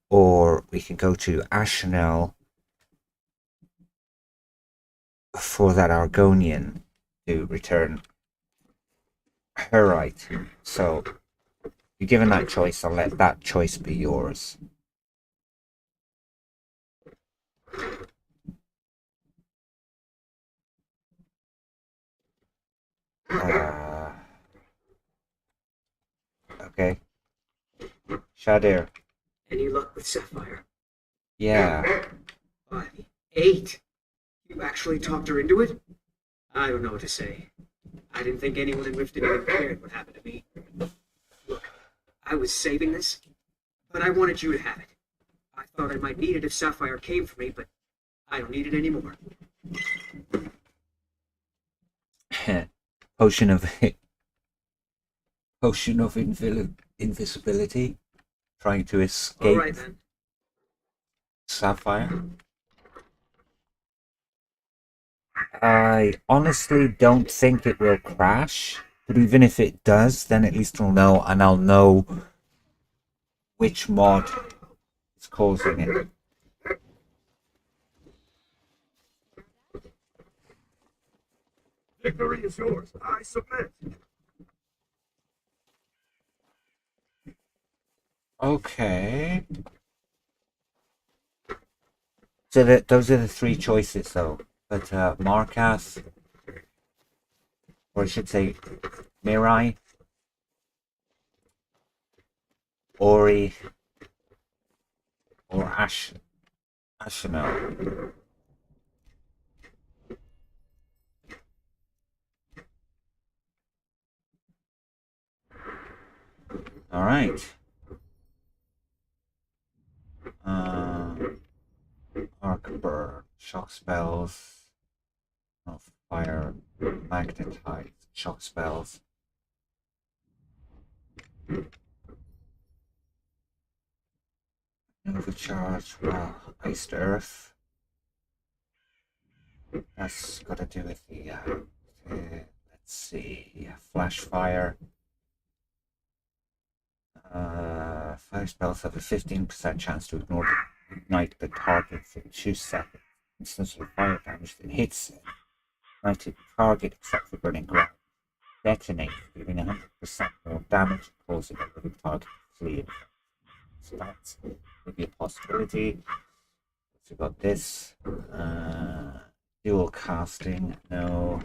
or we can go to Ashnel, for that Argonian to return her item. So, you're given that choice, I'll let that choice be yours. Okay. Shadir. Any luck with Sapphire? Yeah. 5, 8. You actually talked her into it? I don't know what to say. I didn't think anyone in Riften even cared what happened to me. Look, I was saving this, but I wanted you to have it. I thought I might need it if Sapphire came for me, but I don't need it anymore. Potion of invisibility. Trying to escape. All right, then. Sapphire. I honestly don't think it will crash, but even if it does, then at least we'll know, and I'll know which mod is causing it. Victory is yours. I submit. Okay. So those are the three choices, though. But Markath, or I should say, Mirai, Auri, or Ashino. All right. Arc burn, shock spells, fire, magnetize, shock spells. Overcharge, iced earth. That's got to do with the let's see, flash fire. Fire spells have a 15% chance to ignite the target for 2 seconds. Instantly fire damage that hits ignited target except for burning ground. Detonate, giving 100% more damage, causing a living target to flee. So that's maybe a possibility. So we've got this. Dual casting. No,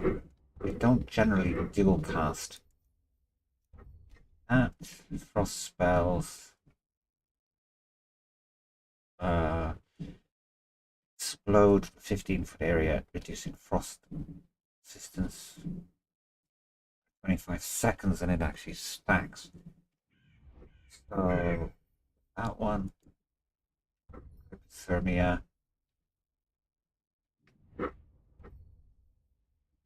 we don't generally dual cast. That frost spells. Explode 15-foot area, reducing frost resistance 25 seconds, and it actually stacks. So that one, hypothermia,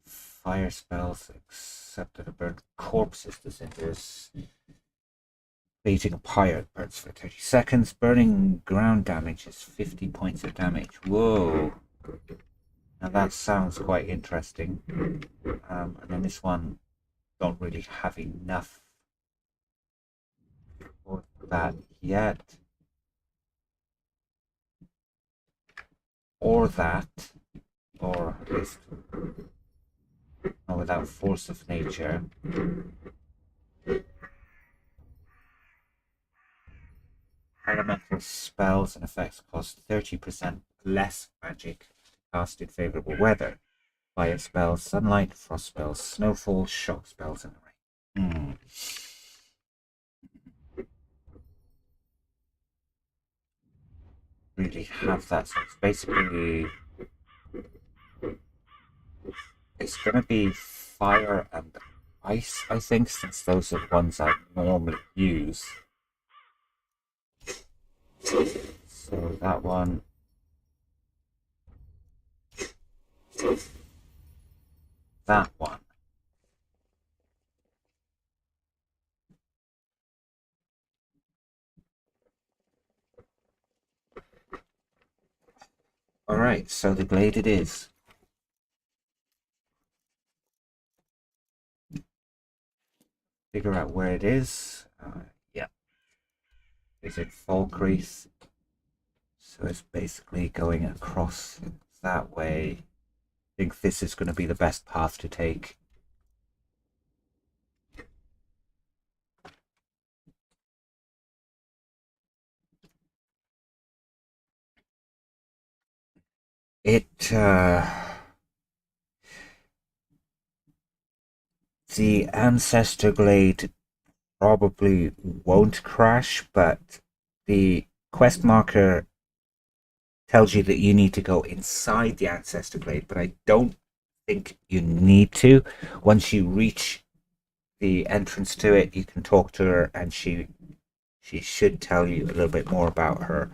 fire spells except that burn corpses. This Beating a pirate burns for 30 seconds. Burning ground damage is 50 points of damage. Whoa. Now that sounds quite interesting. And then this one, don't really have enough for that yet. Or that. Or at least not without force of nature. Elemental spells and effects cost 30% less magic cast in favorable weather. Fire spells, sunlight, frost spells, snowfall, shock spells, and rain. Really have that. So it's basically going to be fire and ice, I think, since those are the ones I normally use. So that one. That one. Alright, so the blade it is. Figure out where it is. Yeah. Is it Falkreath? So it's basically going across that way. think this is going to be the best path to take. The Ancestor Glade probably won't crash, but the quest marker tells you that you need to go inside the Ancestor Glade, but I don't think you need to. Once you reach the entrance to it, you can talk to her, and she should tell you a little bit more about her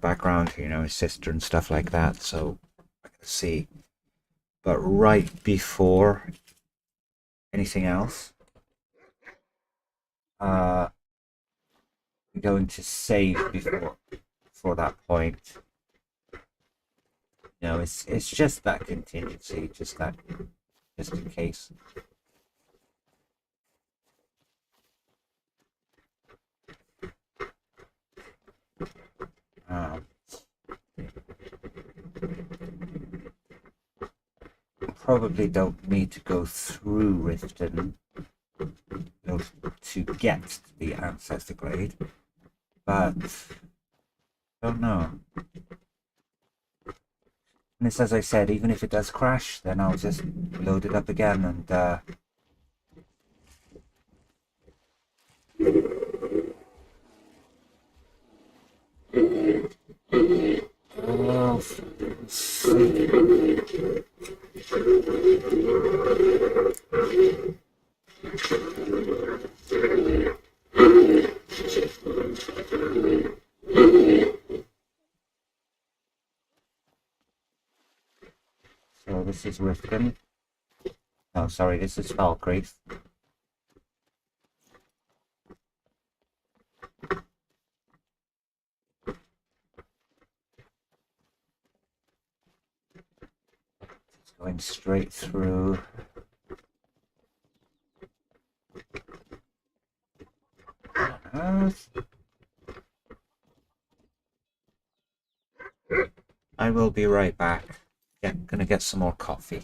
background, her sister and stuff like that. So I can see. But right before anything else, I'm going to save before that point. It's just that contingency, just in case. Probably don't need to go through Riften to get to the Ancestor Glade, but don't know. And it's as I said, even if it does crash, then I'll just load it up again and oh, so this is Riften. No, sorry, this is Valkyrie. It's going straight through. I will be right back. Yeah, gonna get some more coffee.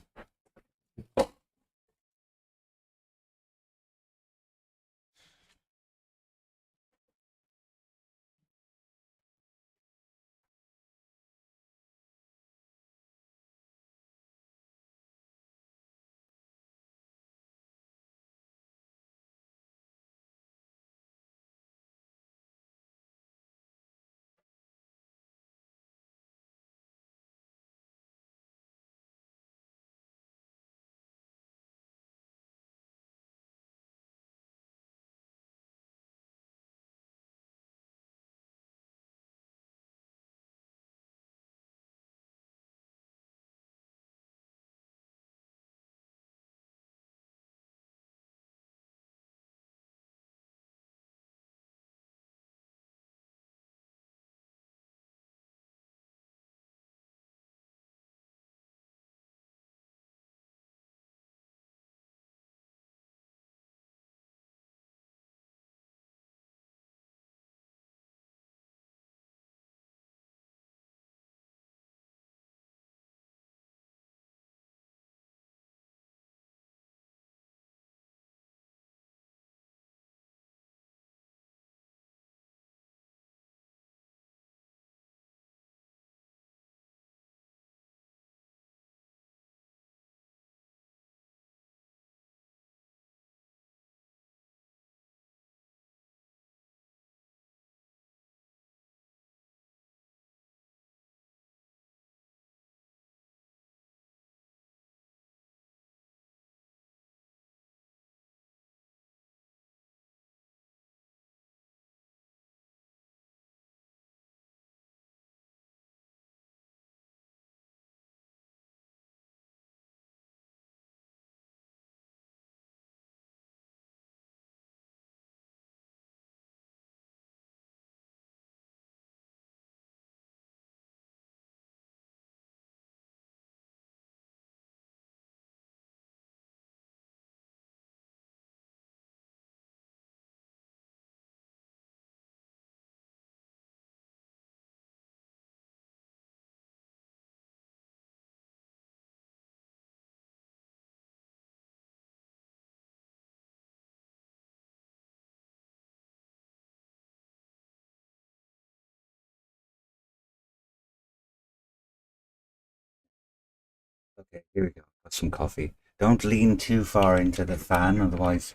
Okay, here we go. Got some coffee. Don't lean too far into the fan, otherwise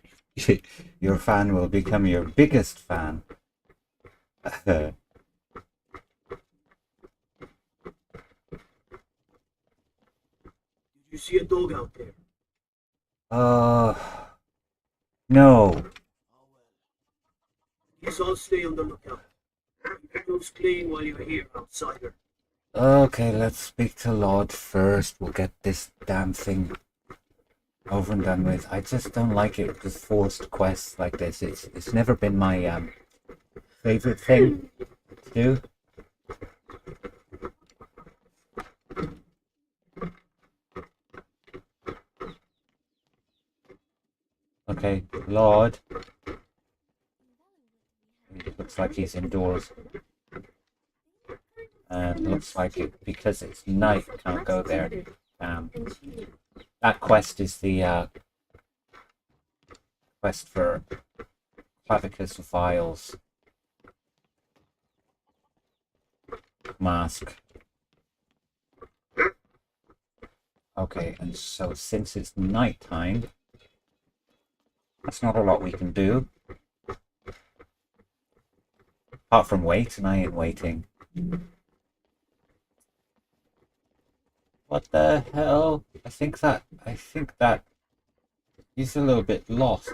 your fan will become your biggest fan. Did you see a dog out there? No. Yes, I'll stay on the lookout. Keep those clean while you're here, outsider. Okay, let's speak to Lord first. We'll get this damn thing over and done with. I just don't like it with forced quests like this. It's never been my favorite thing to do. Okay, Lord. It looks like he's indoors. And looks like it, because it's night, can't go there. That quest is the quest for Clavicus Vials mask. Okay, and so since it's nighttime, that's not a lot we can do. Apart from wait, and I ain't waiting. What the hell? I think that he's a little bit lost.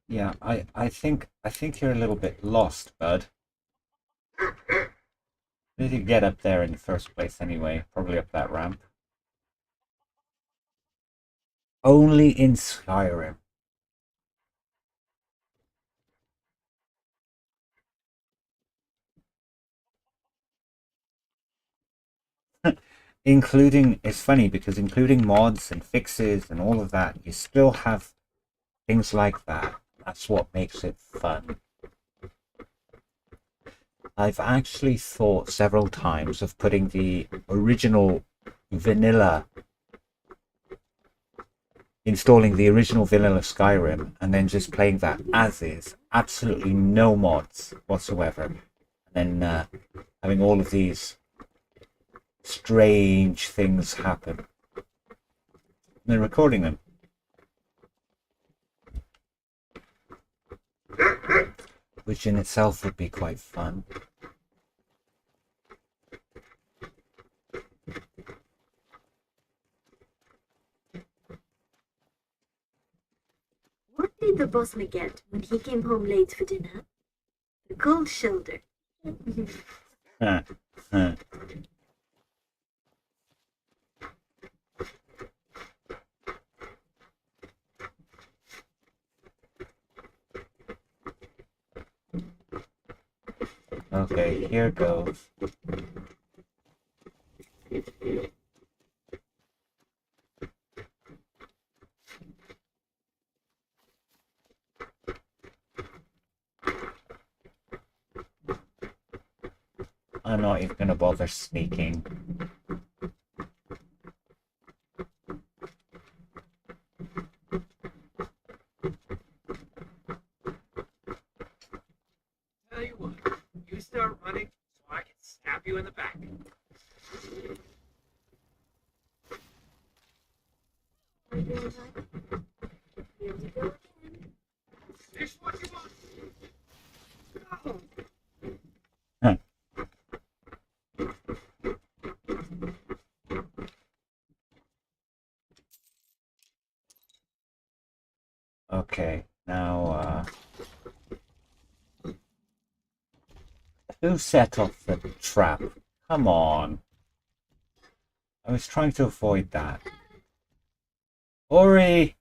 Yeah, I think you're a little bit lost, bud. Where did you get up there in the first place anyway? Probably up that ramp. Only in Skyrim. Including, it's funny because including mods and fixes and all of that, you still have things like that. That's what makes it fun. I've actually thought several times of putting the original vanilla, installing the original vanilla Skyrim, and then just playing that as is, absolutely no mods whatsoever. And then having all of these strange things happen. And then recording them. Which in itself would be quite fun. What did the bossman get when he came home late for dinner? The cold shoulder. Okay, here goes. I'm not even gonna bother sneaking. Tell you what, you start running so I can stab you in the back. Finish what you want. Go. Okay, now, who set off the trap? Come on. I was trying to avoid that. Auri!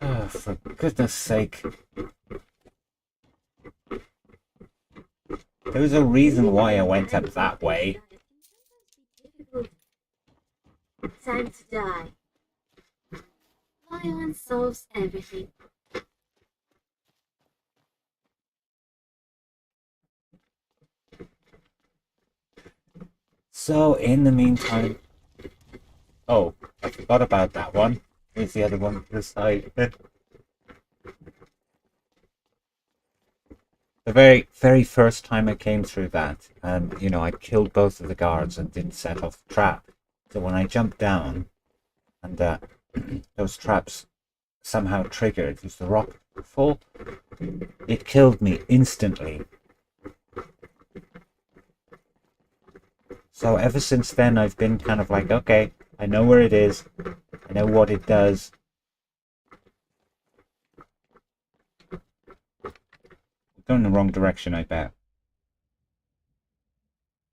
Oh, for goodness sake. There was a reason why I went up that way. Time to die. Violence solves everything. So, in the meantime... Oh, I forgot about that one. Here's the other one to the side. The very, very first time I came through that, you know, I killed both of the guards and didn't set off the trap. So when I jumped down, and those traps somehow triggered, was the rock fall? It killed me instantly. So ever since then, I've been kind of like, okay, I know where it is, I know what it does. Going in the wrong direction, I bet.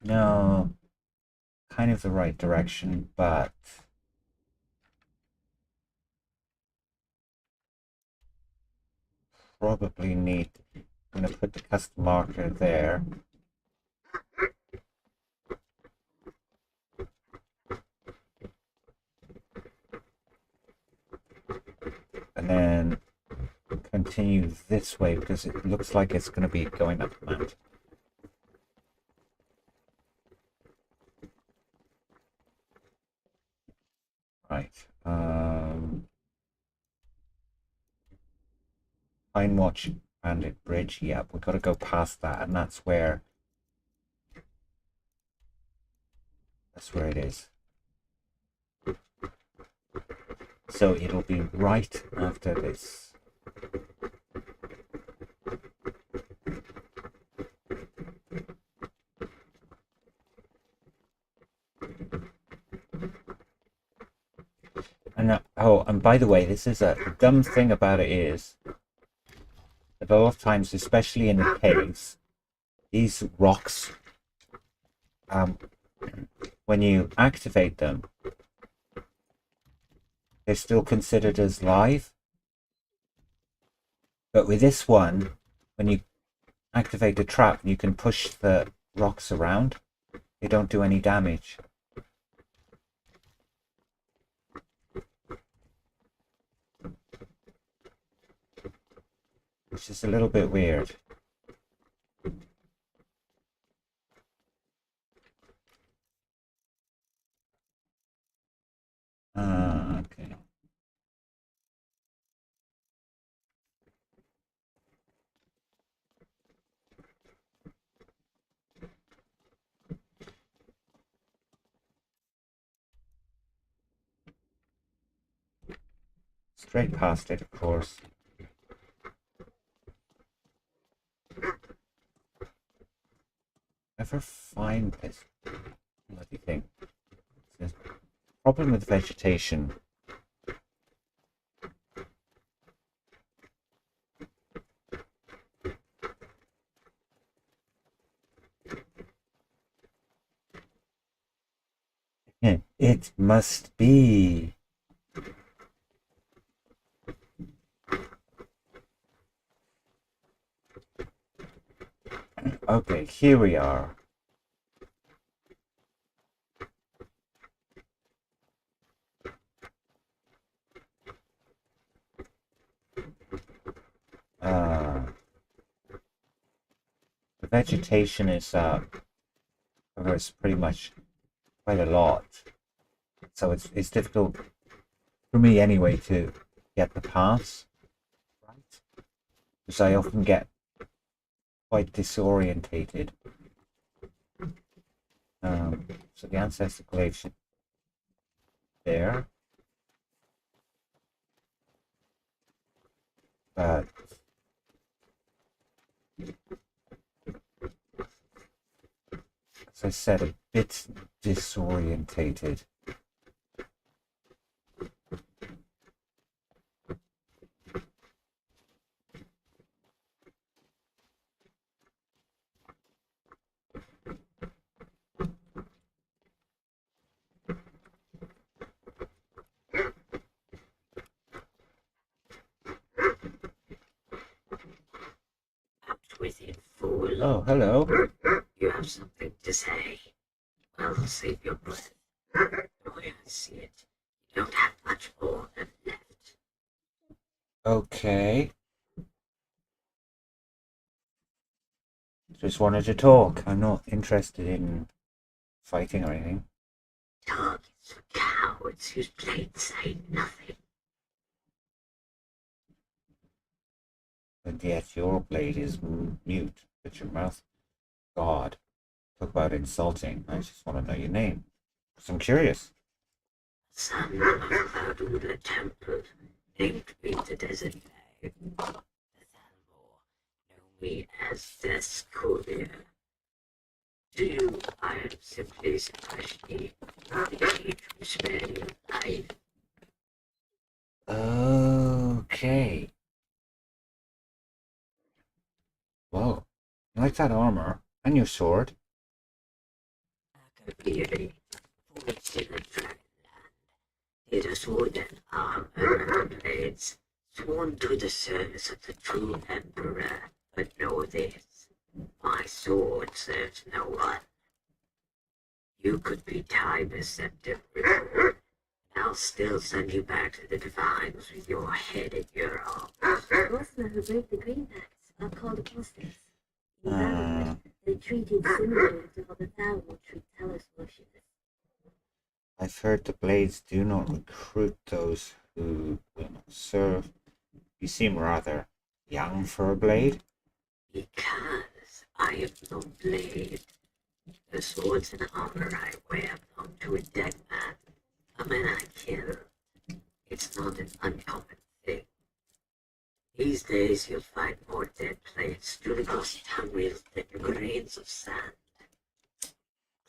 No, kind of the right direction, but probably need. I'm going to put the custom marker there. And then continue this way because it looks like it's going to be going up the mountain. Right. Pine Watch Bandit Bridge. Yeah, we've got to go past that, and that's where it is. So it'll be right after this. And oh, and by the way, this is the dumb thing about it is that a lot of times, especially in the caves, these rocks, when you activate them, they're still considered as live. But with this one, when you activate the trap, you can push the rocks around. They don't do any damage. Which is a little bit weird. Okay. Straight past it, of course. Ever find this bloody thing? There's a problem with vegetation. It must be. Okay, here we are. The vegetation is covers pretty much quite a lot, so it's difficult for me anyway to get the paths right, because I often get quite disorientated. So the ancestor glade should there, but as I said, a bit disorientated. Outwitted fool. Oh, hello. You have something to say. Well, save your breath. The way I see it, you don't have much more left. Okay. Just wanted to talk. I'm not interested in fighting or anything. Targets for cowards. swords whose blades say nothing. And yet your blade is mute, but your mouth. God, talk about insulting. I just want to know your name, because I'm curious. Son of Cloudwood Temple, named me the Desert Bag. The Thalmor know me as Death's Courier. To you, I am simply especially ready to spare your life. Okay. Whoa. I like that armor. And your sword. Akabiri, voice in the Dragonland. It is sword and armor and blades, sworn to the service of the true Emperor, but know this. My sword serves no one. You could be time deceptive, and I'll still send you back to the Divines with your head in your arms. Horsemen who break the greenbacks are called apostates. In Valorant, they're treated similarly to how the Thalmor treat Talos worshippers. I've heard the blades do not recruit those who will not serve. You seem rather young for a blade. Because I am no blade. The swords and armor I wear belong to a dead man, a man I killed. It's not an uncommon thing. These days you'll find more dead blades strewn across tundras than grains of sand.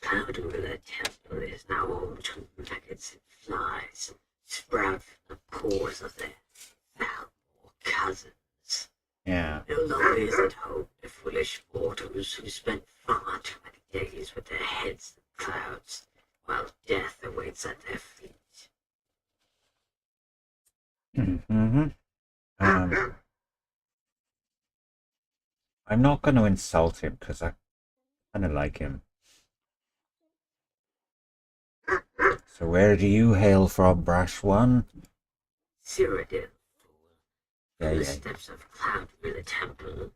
Cloud Ruler Temple is now home to maggots and flies, sprout from the pores of their foul cousins. Yeah. No longer is it home to foolish mortals who spend far too many days with their heads in clouds, while death awaits at their feet. Mm-hmm. I'm not going to insult him because I kind of like him. So where do you hail from, Brash One? Cyrodiil, fool. Yeah, From the yeah. steps of Cloud Ruler Temple.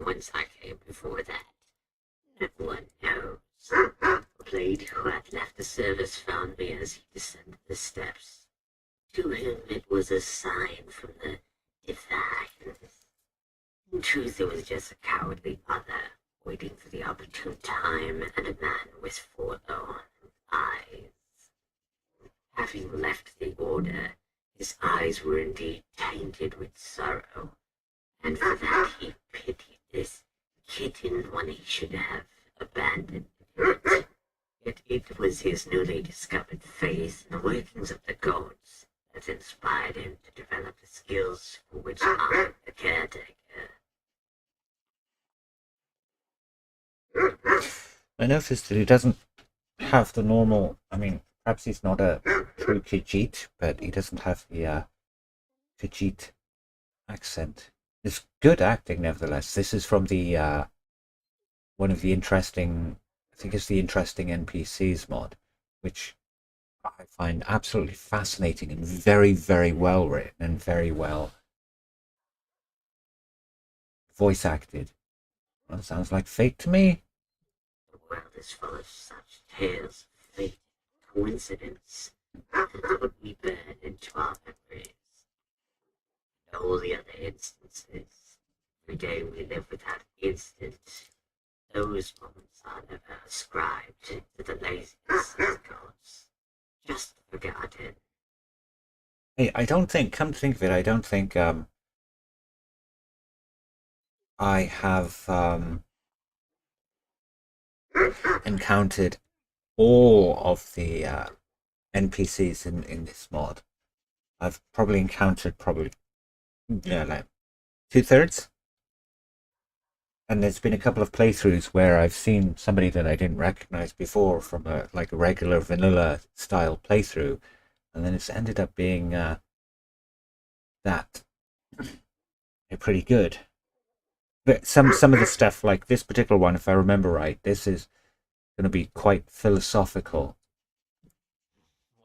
Once I came before that. No one knows. A blade who had left the service found me as he descended the steps. To him it was a sign from the Divines. In truth, it was just a cowardly mother, waiting for the opportune time, and a man with forlorn eyes. Having left the order, his eyes were indeed tainted with sorrow, and for that he pitied this kitten one he should have abandoned it. Yet it was his newly discovered faith in the workings of the gods that inspired him to develop the skills for which I am the caretaker. I noticed that he doesn't have the normal. I mean, perhaps he's not a true Khajiit, but he doesn't have the Khajiit accent. It's good acting, nevertheless. This is from the one of the interesting. I think it's the interesting NPCs mod, which I find absolutely fascinating and very, very well written and very well voice acted. Well, sounds like fate to me. The world is full of such tales of fate and coincidence that would be burned into our memories. And all the other instances, every day we live without instant, those moments are never ascribed to the laziness of the gods, just forgotten. Hey, I don't think, come to think of it, I don't think I have encountered all of the NPCs in this mod. I've probably encountered like 2/3. And there's been a couple of playthroughs where I've seen somebody that I didn't recognize before from a regular vanilla style playthrough, and then it's ended up being that pretty good. But some of the stuff, like this particular one, if I remember right, this is going to be quite philosophical.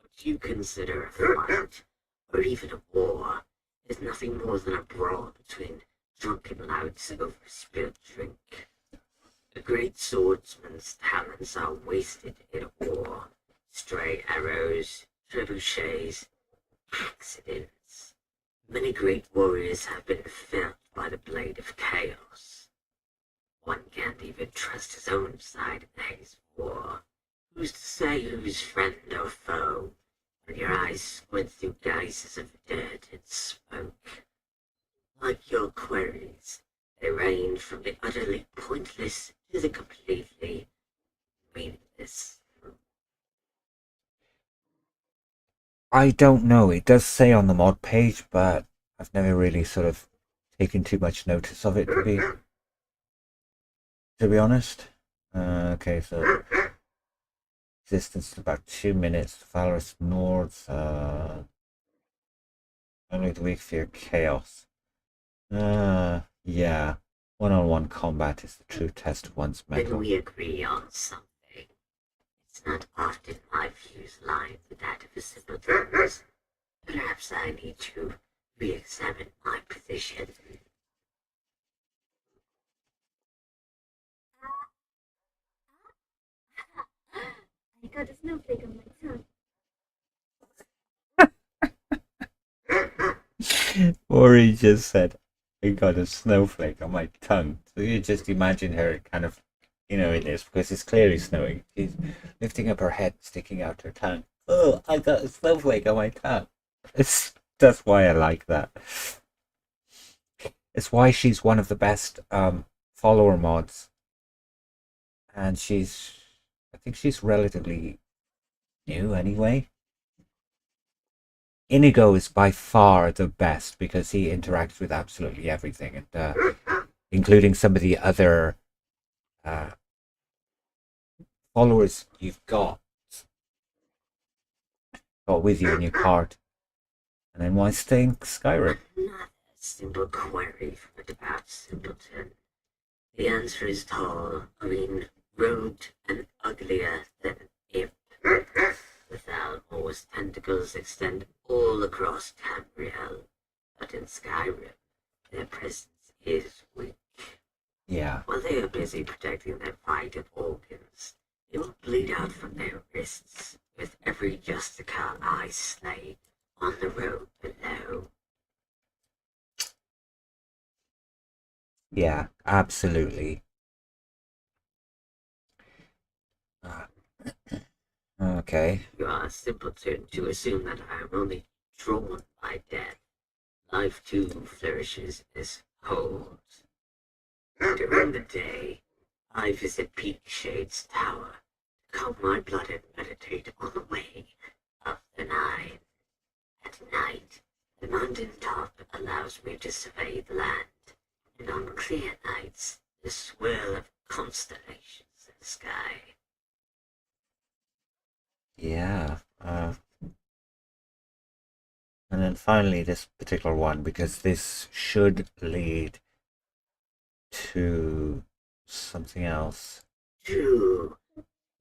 What you consider a fight, or even a war, is nothing more than a brawl between drunken louts over spilled drink. A great swordsman's talents are wasted in a war. Stray arrows, dribble cliches, accidents. Many great warriors have been felled by the blade of chaos. One can't even trust his own side in Haze war. Who's to say who's friend or foe, when your eyes squint through guises of dirt and smoke? Like your queries, they range from the utterly pointless to the completely meaningless. I don't know. It does say on the mod page, but I've never really sort of taken too much notice of it, to be honest. Okay, so existence to about 2 minutes. Valorous Nords. Only the weak fear chaos. Yeah. One-on-one combat is the true test of one's Then mettle. we agree on something. It's not often my views line with that of a simpleton. Perhaps I need to re-examine my position. I got a snowflake on my tongue. Ori just said, I got a snowflake on my tongue. So you just imagine her kind of, in this, because it's clearly snowing. She's lifting up her head, sticking out her tongue. Oh, I got a snowflake on my tongue. That's why I like that. It's why she's one of the best follower mods. And I think she's relatively new anyway. Inigo is by far the best because he interacts with absolutely everything, and including some of the other followers you've got with you in your cart. And then why stay in Skyrim? Another simple query from a devout simpleton. The answer is tall, green, robed, and uglier than an imp. Without Almost tentacles extend all across Tamriel, but in Skyrim, their presence is weak. Yeah. While they are busy protecting their vital organs, they will bleed out from their wrists with every Justicar I slay on the road below. Yeah, absolutely. Okay. You are a simpleton to assume that I am only drawn by death. Life too flourishes as hold. During the day, I visit Peak Shade's tower to calm my blood and meditate on the way of the Nine. At night, the mountain top allows me to survey the land, and on clear nights, the swirl of constellations in the sky. Yeah. And then finally this particular one, because this should lead to something else. True.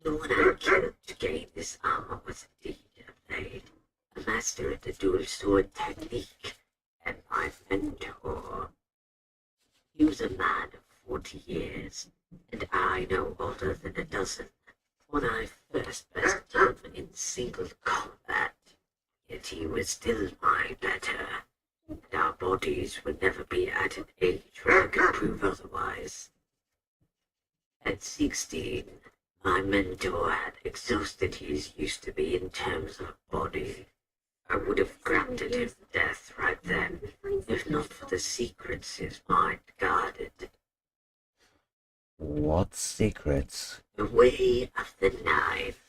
The one I killed to gain this armor was indeed a blade, a master of the dual sword technique, and my mentor. He was a man of 40 years, and I no older than a dozen when I first bested him in single combat. Yet he was still my better, and our bodies would never be at an age where I could prove otherwise. At 16, my mentor had exhausted his used to be in terms of body. I would have granted him death right then, if not for the secrets his mind guarded. What secrets? The way of the knife,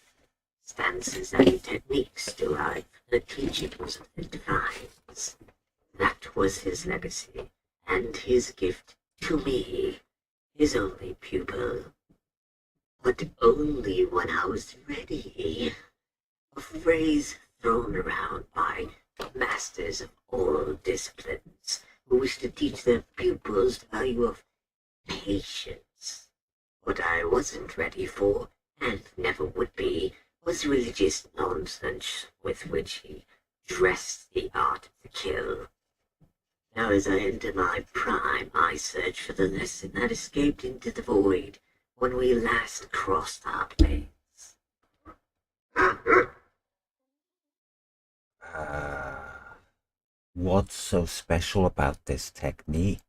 stances and techniques derived from the teachings of the divines. That was his legacy, and his gift to me, his only pupil. But only when I was ready. A phrase thrown around by masters of all disciplines who wish to teach their pupils the value of patience. What I wasn't ready for, and never would be, was religious nonsense with which he dressed the art of the kill. Now as I enter my prime, I search for the lesson that escaped into the void when we last crossed our blades. What's so special about this technique?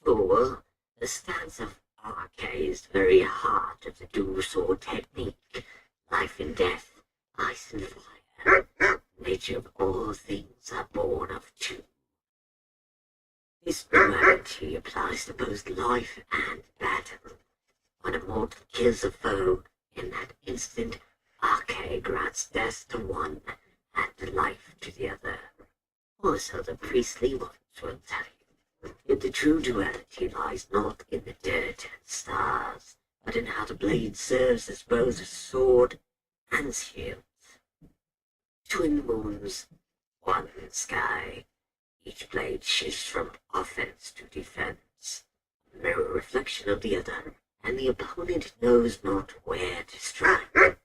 For the stance of Arche is the very heart of the dual sword technique. Life and death, ice and fire. Nature of all things are born of two. This duality applies to both life and battle. When a mortal kills a foe, in that instant, Arche grants death to one and life to the other. Also, the priestly ones will tell you. Yet the true duality lies not in the dirt and stars, but in how the blade serves as both a sword and shield. Twin moons, one sky. Each blade shifts from offense to defense, a mirror reflection of the other, and the opponent knows not where to strike.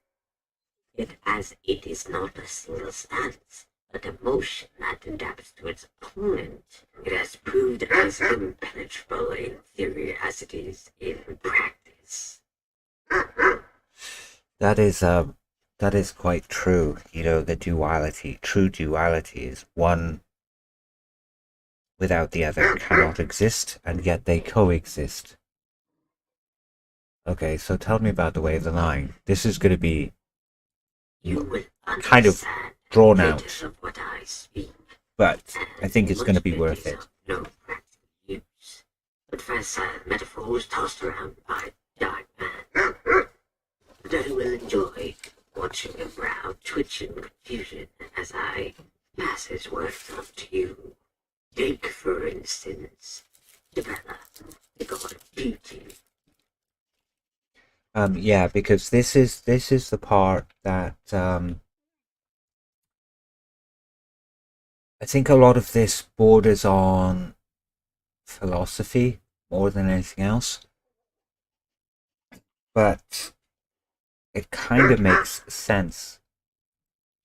Yet as it is not a single stance, but a motion that adapts to its opponent, it has proved as impenetrable in theory as it is in practice. That is quite true. You know, the duality, true duality is one without the other cannot exist, and yet they coexist. Okay, so tell me about the way of the line. This is going to be You will kind of understand drawn the out, glitters of what I speak, but I think it's much going to be of worth is it. of no practical use, but facile metaphors tossed around by dark man. But I will enjoy watching your brow twitch in confusion as I pass his words on to you. Take, for instance, Bella, the god of beauty. Yeah, because this is the part that I think a lot of this borders on philosophy more than anything else, but it kind of makes sense.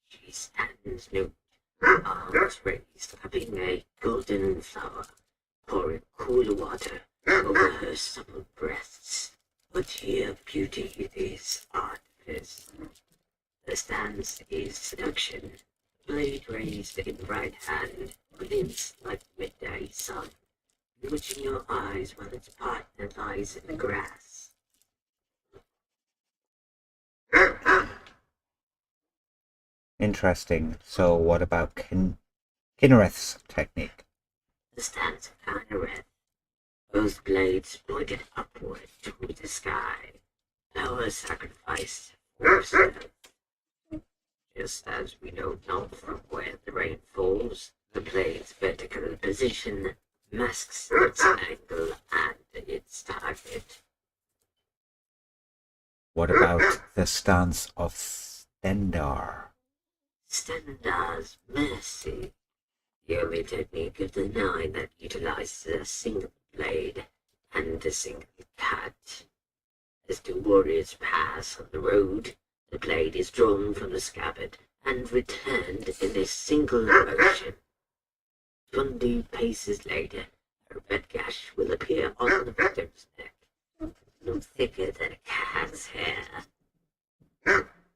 She stands nude, arms raised, cupping a golden flower, pouring cool water over her supple breasts. But here beauty is artifice. The stance is seduction. Blade raised in right hand, glints like midday sun, bewitching your eyes while its partner lies in the grass. Interesting. So what about Kinnereth's technique? The stance of Kinnereth, both blades pointed upward toward the sky. Lower sacrifice for stealth. Just as we know not from where the rain falls, the blade's vertical position masks its angle and its target. What about the stance of Stendar? Stendar's mercy, the only technique of the nine that utilizes a single blade and a single cut. As two warriors pass on the road, the blade is drawn from the scabbard and returned in a single motion. 20 paces later, a red gash will appear on the victim's neck, no thicker than a cat's hair.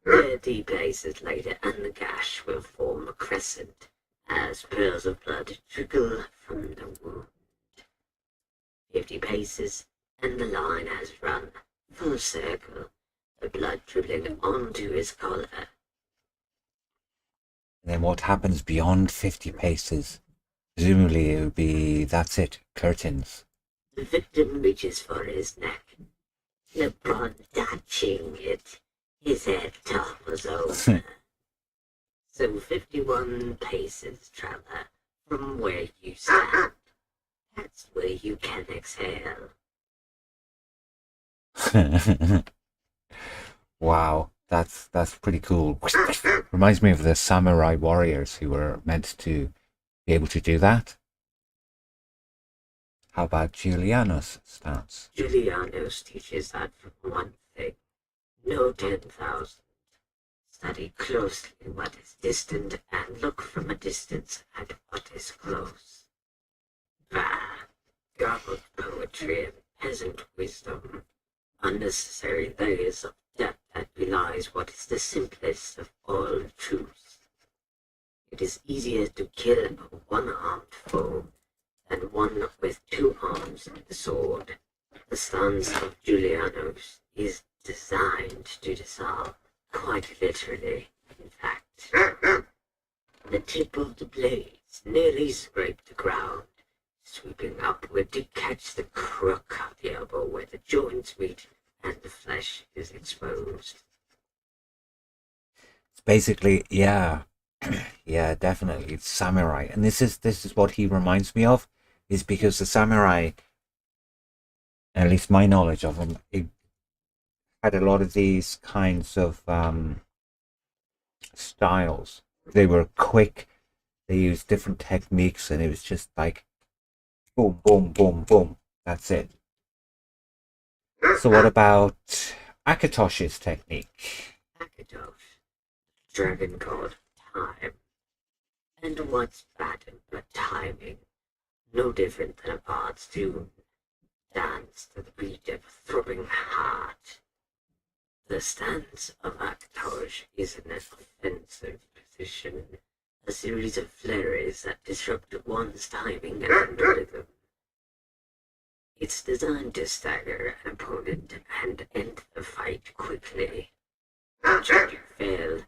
30 paces later, and the gash will form a crescent as pearls of blood trickle from the wound. 50 paces, and the line has run full circle, the blood dribbling onto his collar. And then what happens beyond 50 paces? Presumably it would be, that's it, curtains. The victim reaches for his neck. Upon touching it, his head topples over. So 51 paces, traveler, from where you stand. That's where you can exhale. Wow, that's pretty cool. Reminds me of the samurai warriors who were meant to be able to do that. How about Giuliano's stance? Giuliano's teaches that for one thing. No 10,000. Study closely what is distant and look from a distance at what is close. Ah, garbled poetry and peasant wisdom. Unnecessary layers of depth that belies what is the simplest of all truths. It is easier to kill a one-armed foe than one with 2 arms and a sword. The stance of Julianos is designed to disarm, quite literally, in fact. The tip of the blades nearly scraped the ground, sweeping upward to catch the crook of the elbow where the joints meet and the flesh is exposed. It's basically, yeah, yeah, definitely, it's samurai, and this is what he reminds me of, is because the samurai, at least my knowledge of them, it had a lot of these kinds of styles. They were quick. They used different techniques, and it was just like boom, boom, boom, boom. That's it. So what about Akatosh's technique? Akatosh, dragon god, time. And what's bad but timing? No different than a bard's tune. Dance to the beat of a throbbing heart. The stance of Akatosh is an offensive position, a series of flurries that disrupt one's timing and rhythm. It's designed to stagger an opponent and end the fight quickly. Should you fail,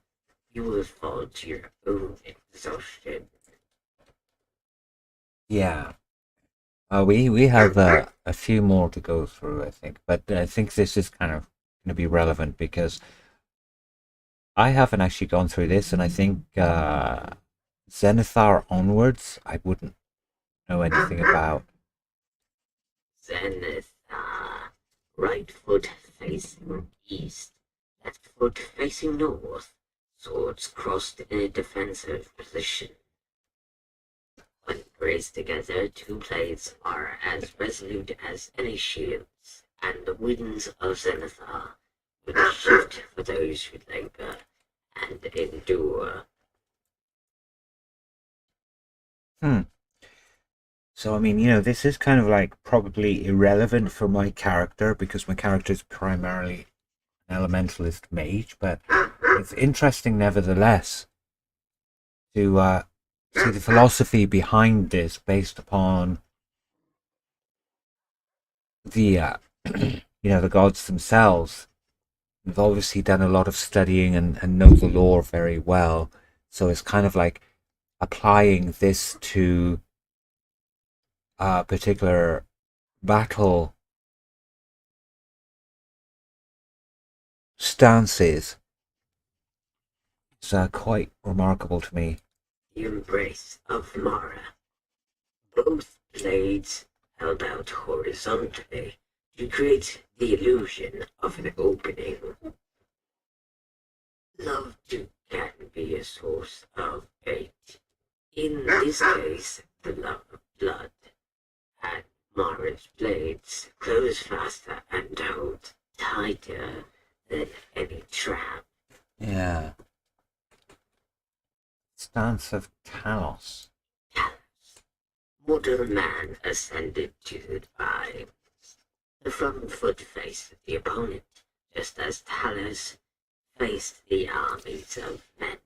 you will fall to your own exhaustion. Yeah. We have a few more to go through, I think, but I think this is kind of going to be relevant because I haven't actually gone through this, and I think Zenithar onwards, I wouldn't know anything about. Zenithar, right foot facing east, left foot facing north, swords crossed in a defensive position. When braced together, 2 blades are as resolute as any shields, and the winds of Zenithar will shift for those who labor and endure. So, I mean, this is kind of like probably irrelevant for my character because my character is primarily an elementalist mage, but it's interesting nevertheless to see the philosophy behind this based upon the the gods themselves. We've obviously done a lot of studying and know the lore very well, so it's kind of like applying this to particular battle stances. It's quite remarkable to me. The embrace of Mara. Both blades held out horizontally to create the illusion of an opening. Love too can be a source of hate. In this case, the love of blood. And Mara's blades close faster and hold tighter than any trap. Yeah. Stance of Talos. Mortal man ascended to the divine. The front foot faced the opponent, just as Talos faced the armies of men.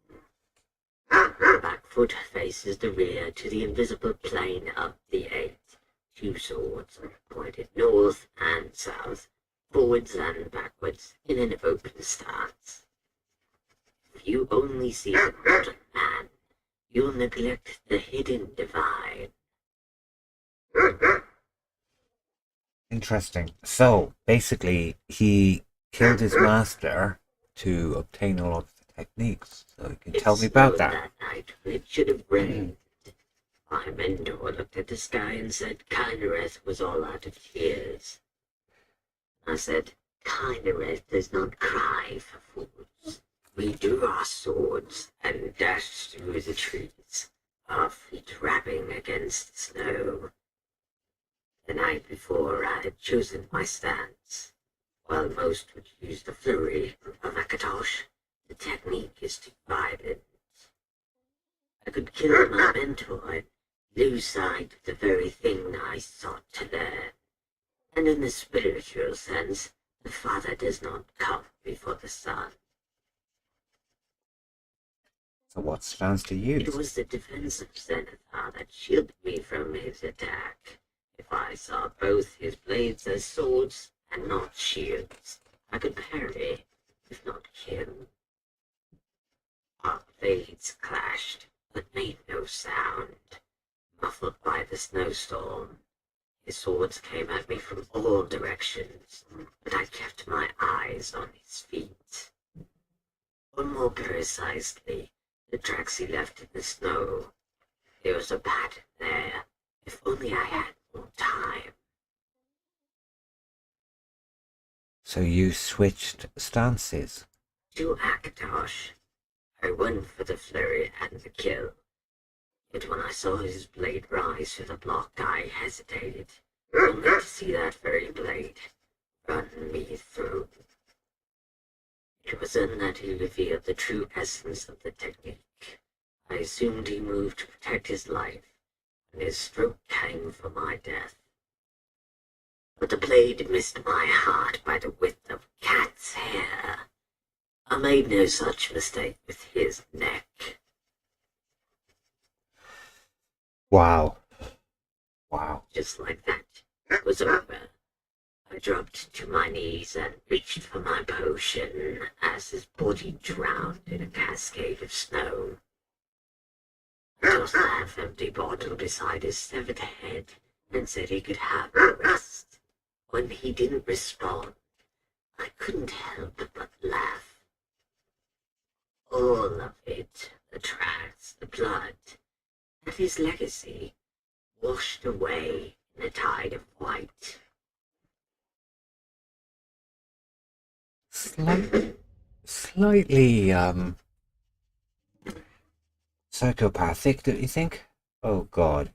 The back foot faces the rear to the invisible plane of the 8. 2 swords pointed north and south, forwards and backwards in an open stance. If you only see the mortal man, you'll neglect the hidden divine. Interesting. So, basically, he killed his master to obtain a lot of the techniques. So, you can tell me about that. That night when it should have rained, my mentor looked at the sky and said Kynareth was all out of tears. I said, Kynareth does not cry for fools. We drew our swords and dashed through the trees, our feet rapping against the snow. The night before I had chosen my stance. While most would use the flurry of Akatosh, the technique is too violent. I could kill my mentor and lose sight of the very thing I sought to learn. And in the spiritual sense, the father does not come before the son. So what stance to use? It was the defense of Zenithar that shielded me from his attack. If I saw both his blades as swords and not shields, I could parry, if not kill. Our blades clashed, but made no sound. Muffled by the snowstorm, his swords came at me from all directions, but I kept my eyes on his feet. Or more precisely, the tracks he left in the snow. There was a pattern there, if only I had more time. So you switched stances. To Akatosh, I went for the flurry and the kill. Yet when I saw his blade rise to the block, I hesitated, only to see that very blade run me through. It was then that he revealed the true essence of the technique. I assumed he moved to protect his life, and his stroke came for my death. But the blade missed my heart by the width of a cat's hair. I made no such mistake with his neck. Wow. Wow. Just like that, it was over. I dropped to my knees and reached for my potion as his body drowned in a cascade of snow. I tossed the half-empty bottle beside his severed head and said he could have the rest. When he didn't respond, I couldn't help but laugh. All of it, the tracks, the blood, and his legacy, washed away in a tide of white. Slightly psychopathic, don't you think? Oh God.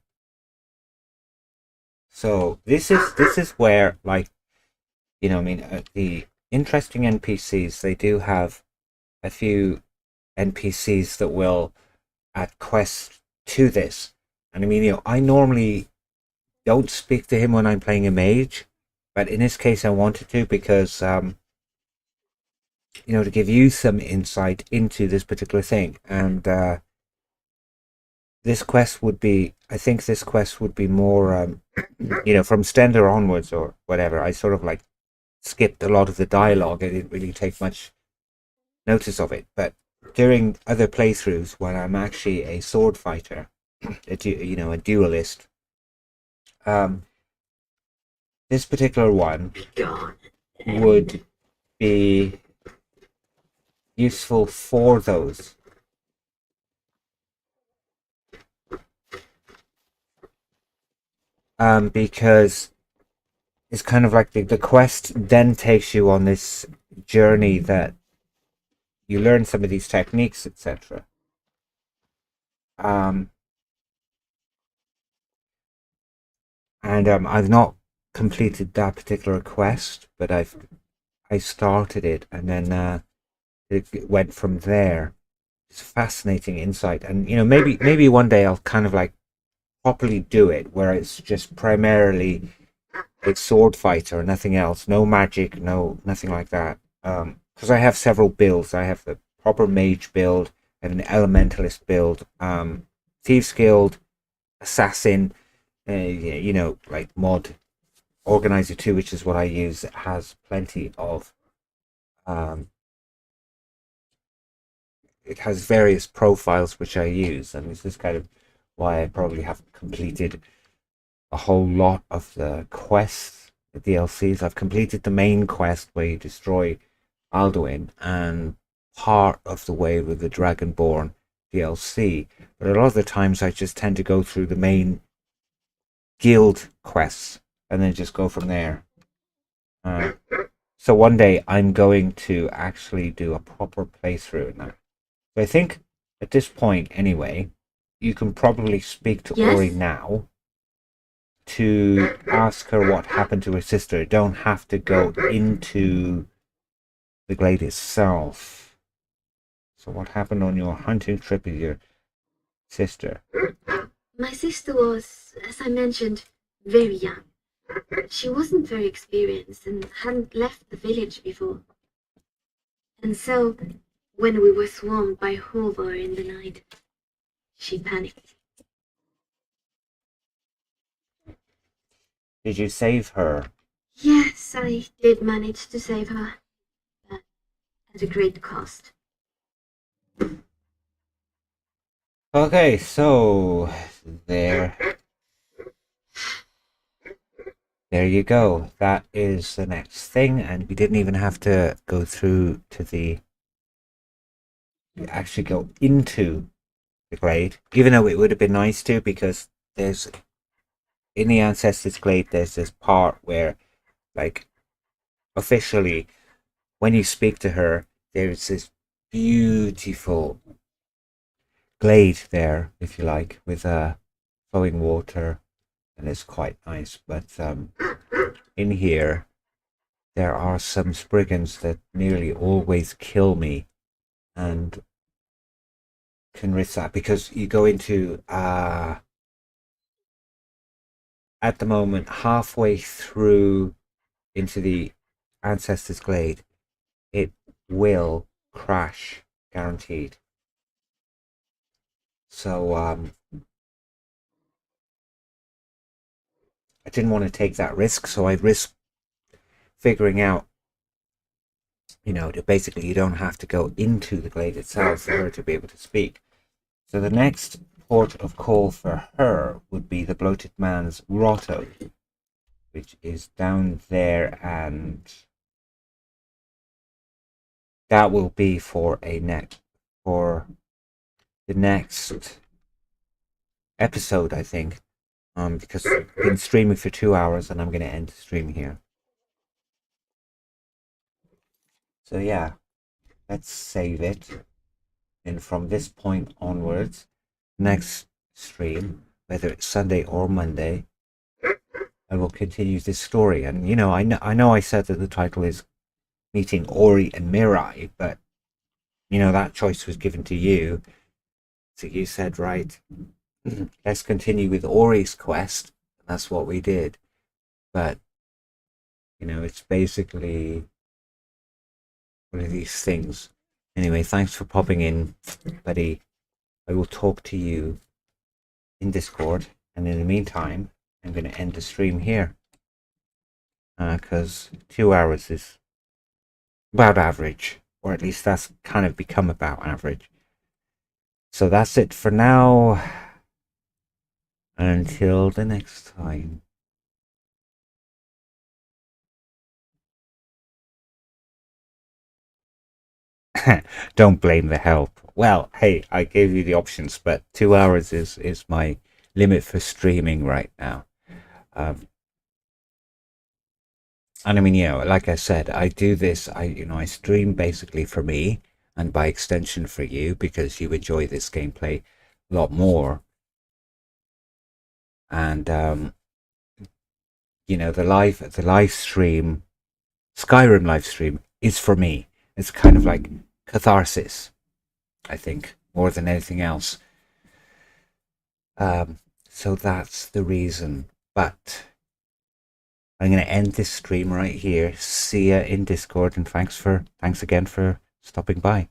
So this is where, like, you know, I mean, the interesting NPCs, they do have a few NPCs that will add quests to this. And I mean, you know, I normally don't speak to him when I'm playing a mage, but in this case I wanted to because you know, to give you some insight into this particular thing. And this quest would be, I think this quest would be more, you know, from Stender onwards or whatever. I sort of like skipped a lot of the dialogue. I didn't really take much notice of it. But during other playthroughs, when I'm actually a sword fighter, a duelist, this particular one would be useful for those. Because it's kind of like the quest then takes you on this journey that you learn some of these techniques, etc. And I've not completed that particular quest, but I started it, and then it went from there. It's fascinating insight, and you know, maybe one day I'll kind of like properly do it, where it's just primarily a sword fighter, nothing else, no magic, nothing like that. Because I have several builds. I have the proper mage build, I have an elementalist build, thieves guild, assassin, you know, like mod organizer 2, which is what I use. It has plenty of it has various profiles which I use, and this is kind of why I probably haven't completed a whole lot of the quests, the DLCs. I've completed the main quest where you destroy Alduin and part of the way with the Dragonborn DLC, but a lot of the times I just tend to go through the main guild quests and then just go from there. So one day I'm going to actually do a proper playthrough in that. So I think at this point anyway, you can probably speak to Auri now to ask her what happened to her sister. You don't have to go into the glade itself. So what happened on your hunting trip with your sister? My sister was, as I mentioned, very young. She wasn't very experienced and hadn't left the village before. And so, when we were swarmed by Hovar in the night. She panicked. Did you save her? Yes, I did manage to save her, but at a great cost. Okay, so there you go. That is the next thing, and we didn't even have to go through to the actually go into the glade, even though it would have been nice to, because there's in the Ancestors Glade there's this part where, like, officially when you speak to her, there's this beautiful glade there, if you like, with flowing water, and it's quite nice. But in here there are some Spriggans that nearly always kill me, and can risk that because you go into at the moment halfway through into the Ancestors Glade, it will crash, guaranteed. So I didn't want to take that risk, so I risked figuring out, that basically you don't have to go into the glade itself for her to be able to speak. So the next port of call for her would be the Bloated Man's Grotto, which is down there, and that will be for the next episode, I think, because I've been streaming for 2 hours and I'm going to end the stream here. So yeah, let's save it, and from this point onwards, next stream, whether it's Sunday or Monday, I will continue this story. And I know I said that the title is Meeting Auri and Mirai, but that choice was given to you. So you said, right, let's continue with Auri's quest. And that's what we did. But it's basically one of these things. Anyway, thanks for popping in, buddy. I will talk to you in Discord, and in the meantime, I'm going to end the stream here, because 2 hours is about average, or at least that's kind of become about average. So that's it for now. Until the next time. Don't blame the help. Well, hey, I gave you the options, but 2 hours is my limit for streaming right now. And I mean, like I said, I do this, I stream basically for me, and by extension for you, because you enjoy this gameplay a lot more. And, the live stream, Skyrim live stream, is for me. It's kind of like catharsis, I think, more than anything else. So that's the reason. But I'm going to end this stream right here. See ya in Discord, and thanks again for stopping by.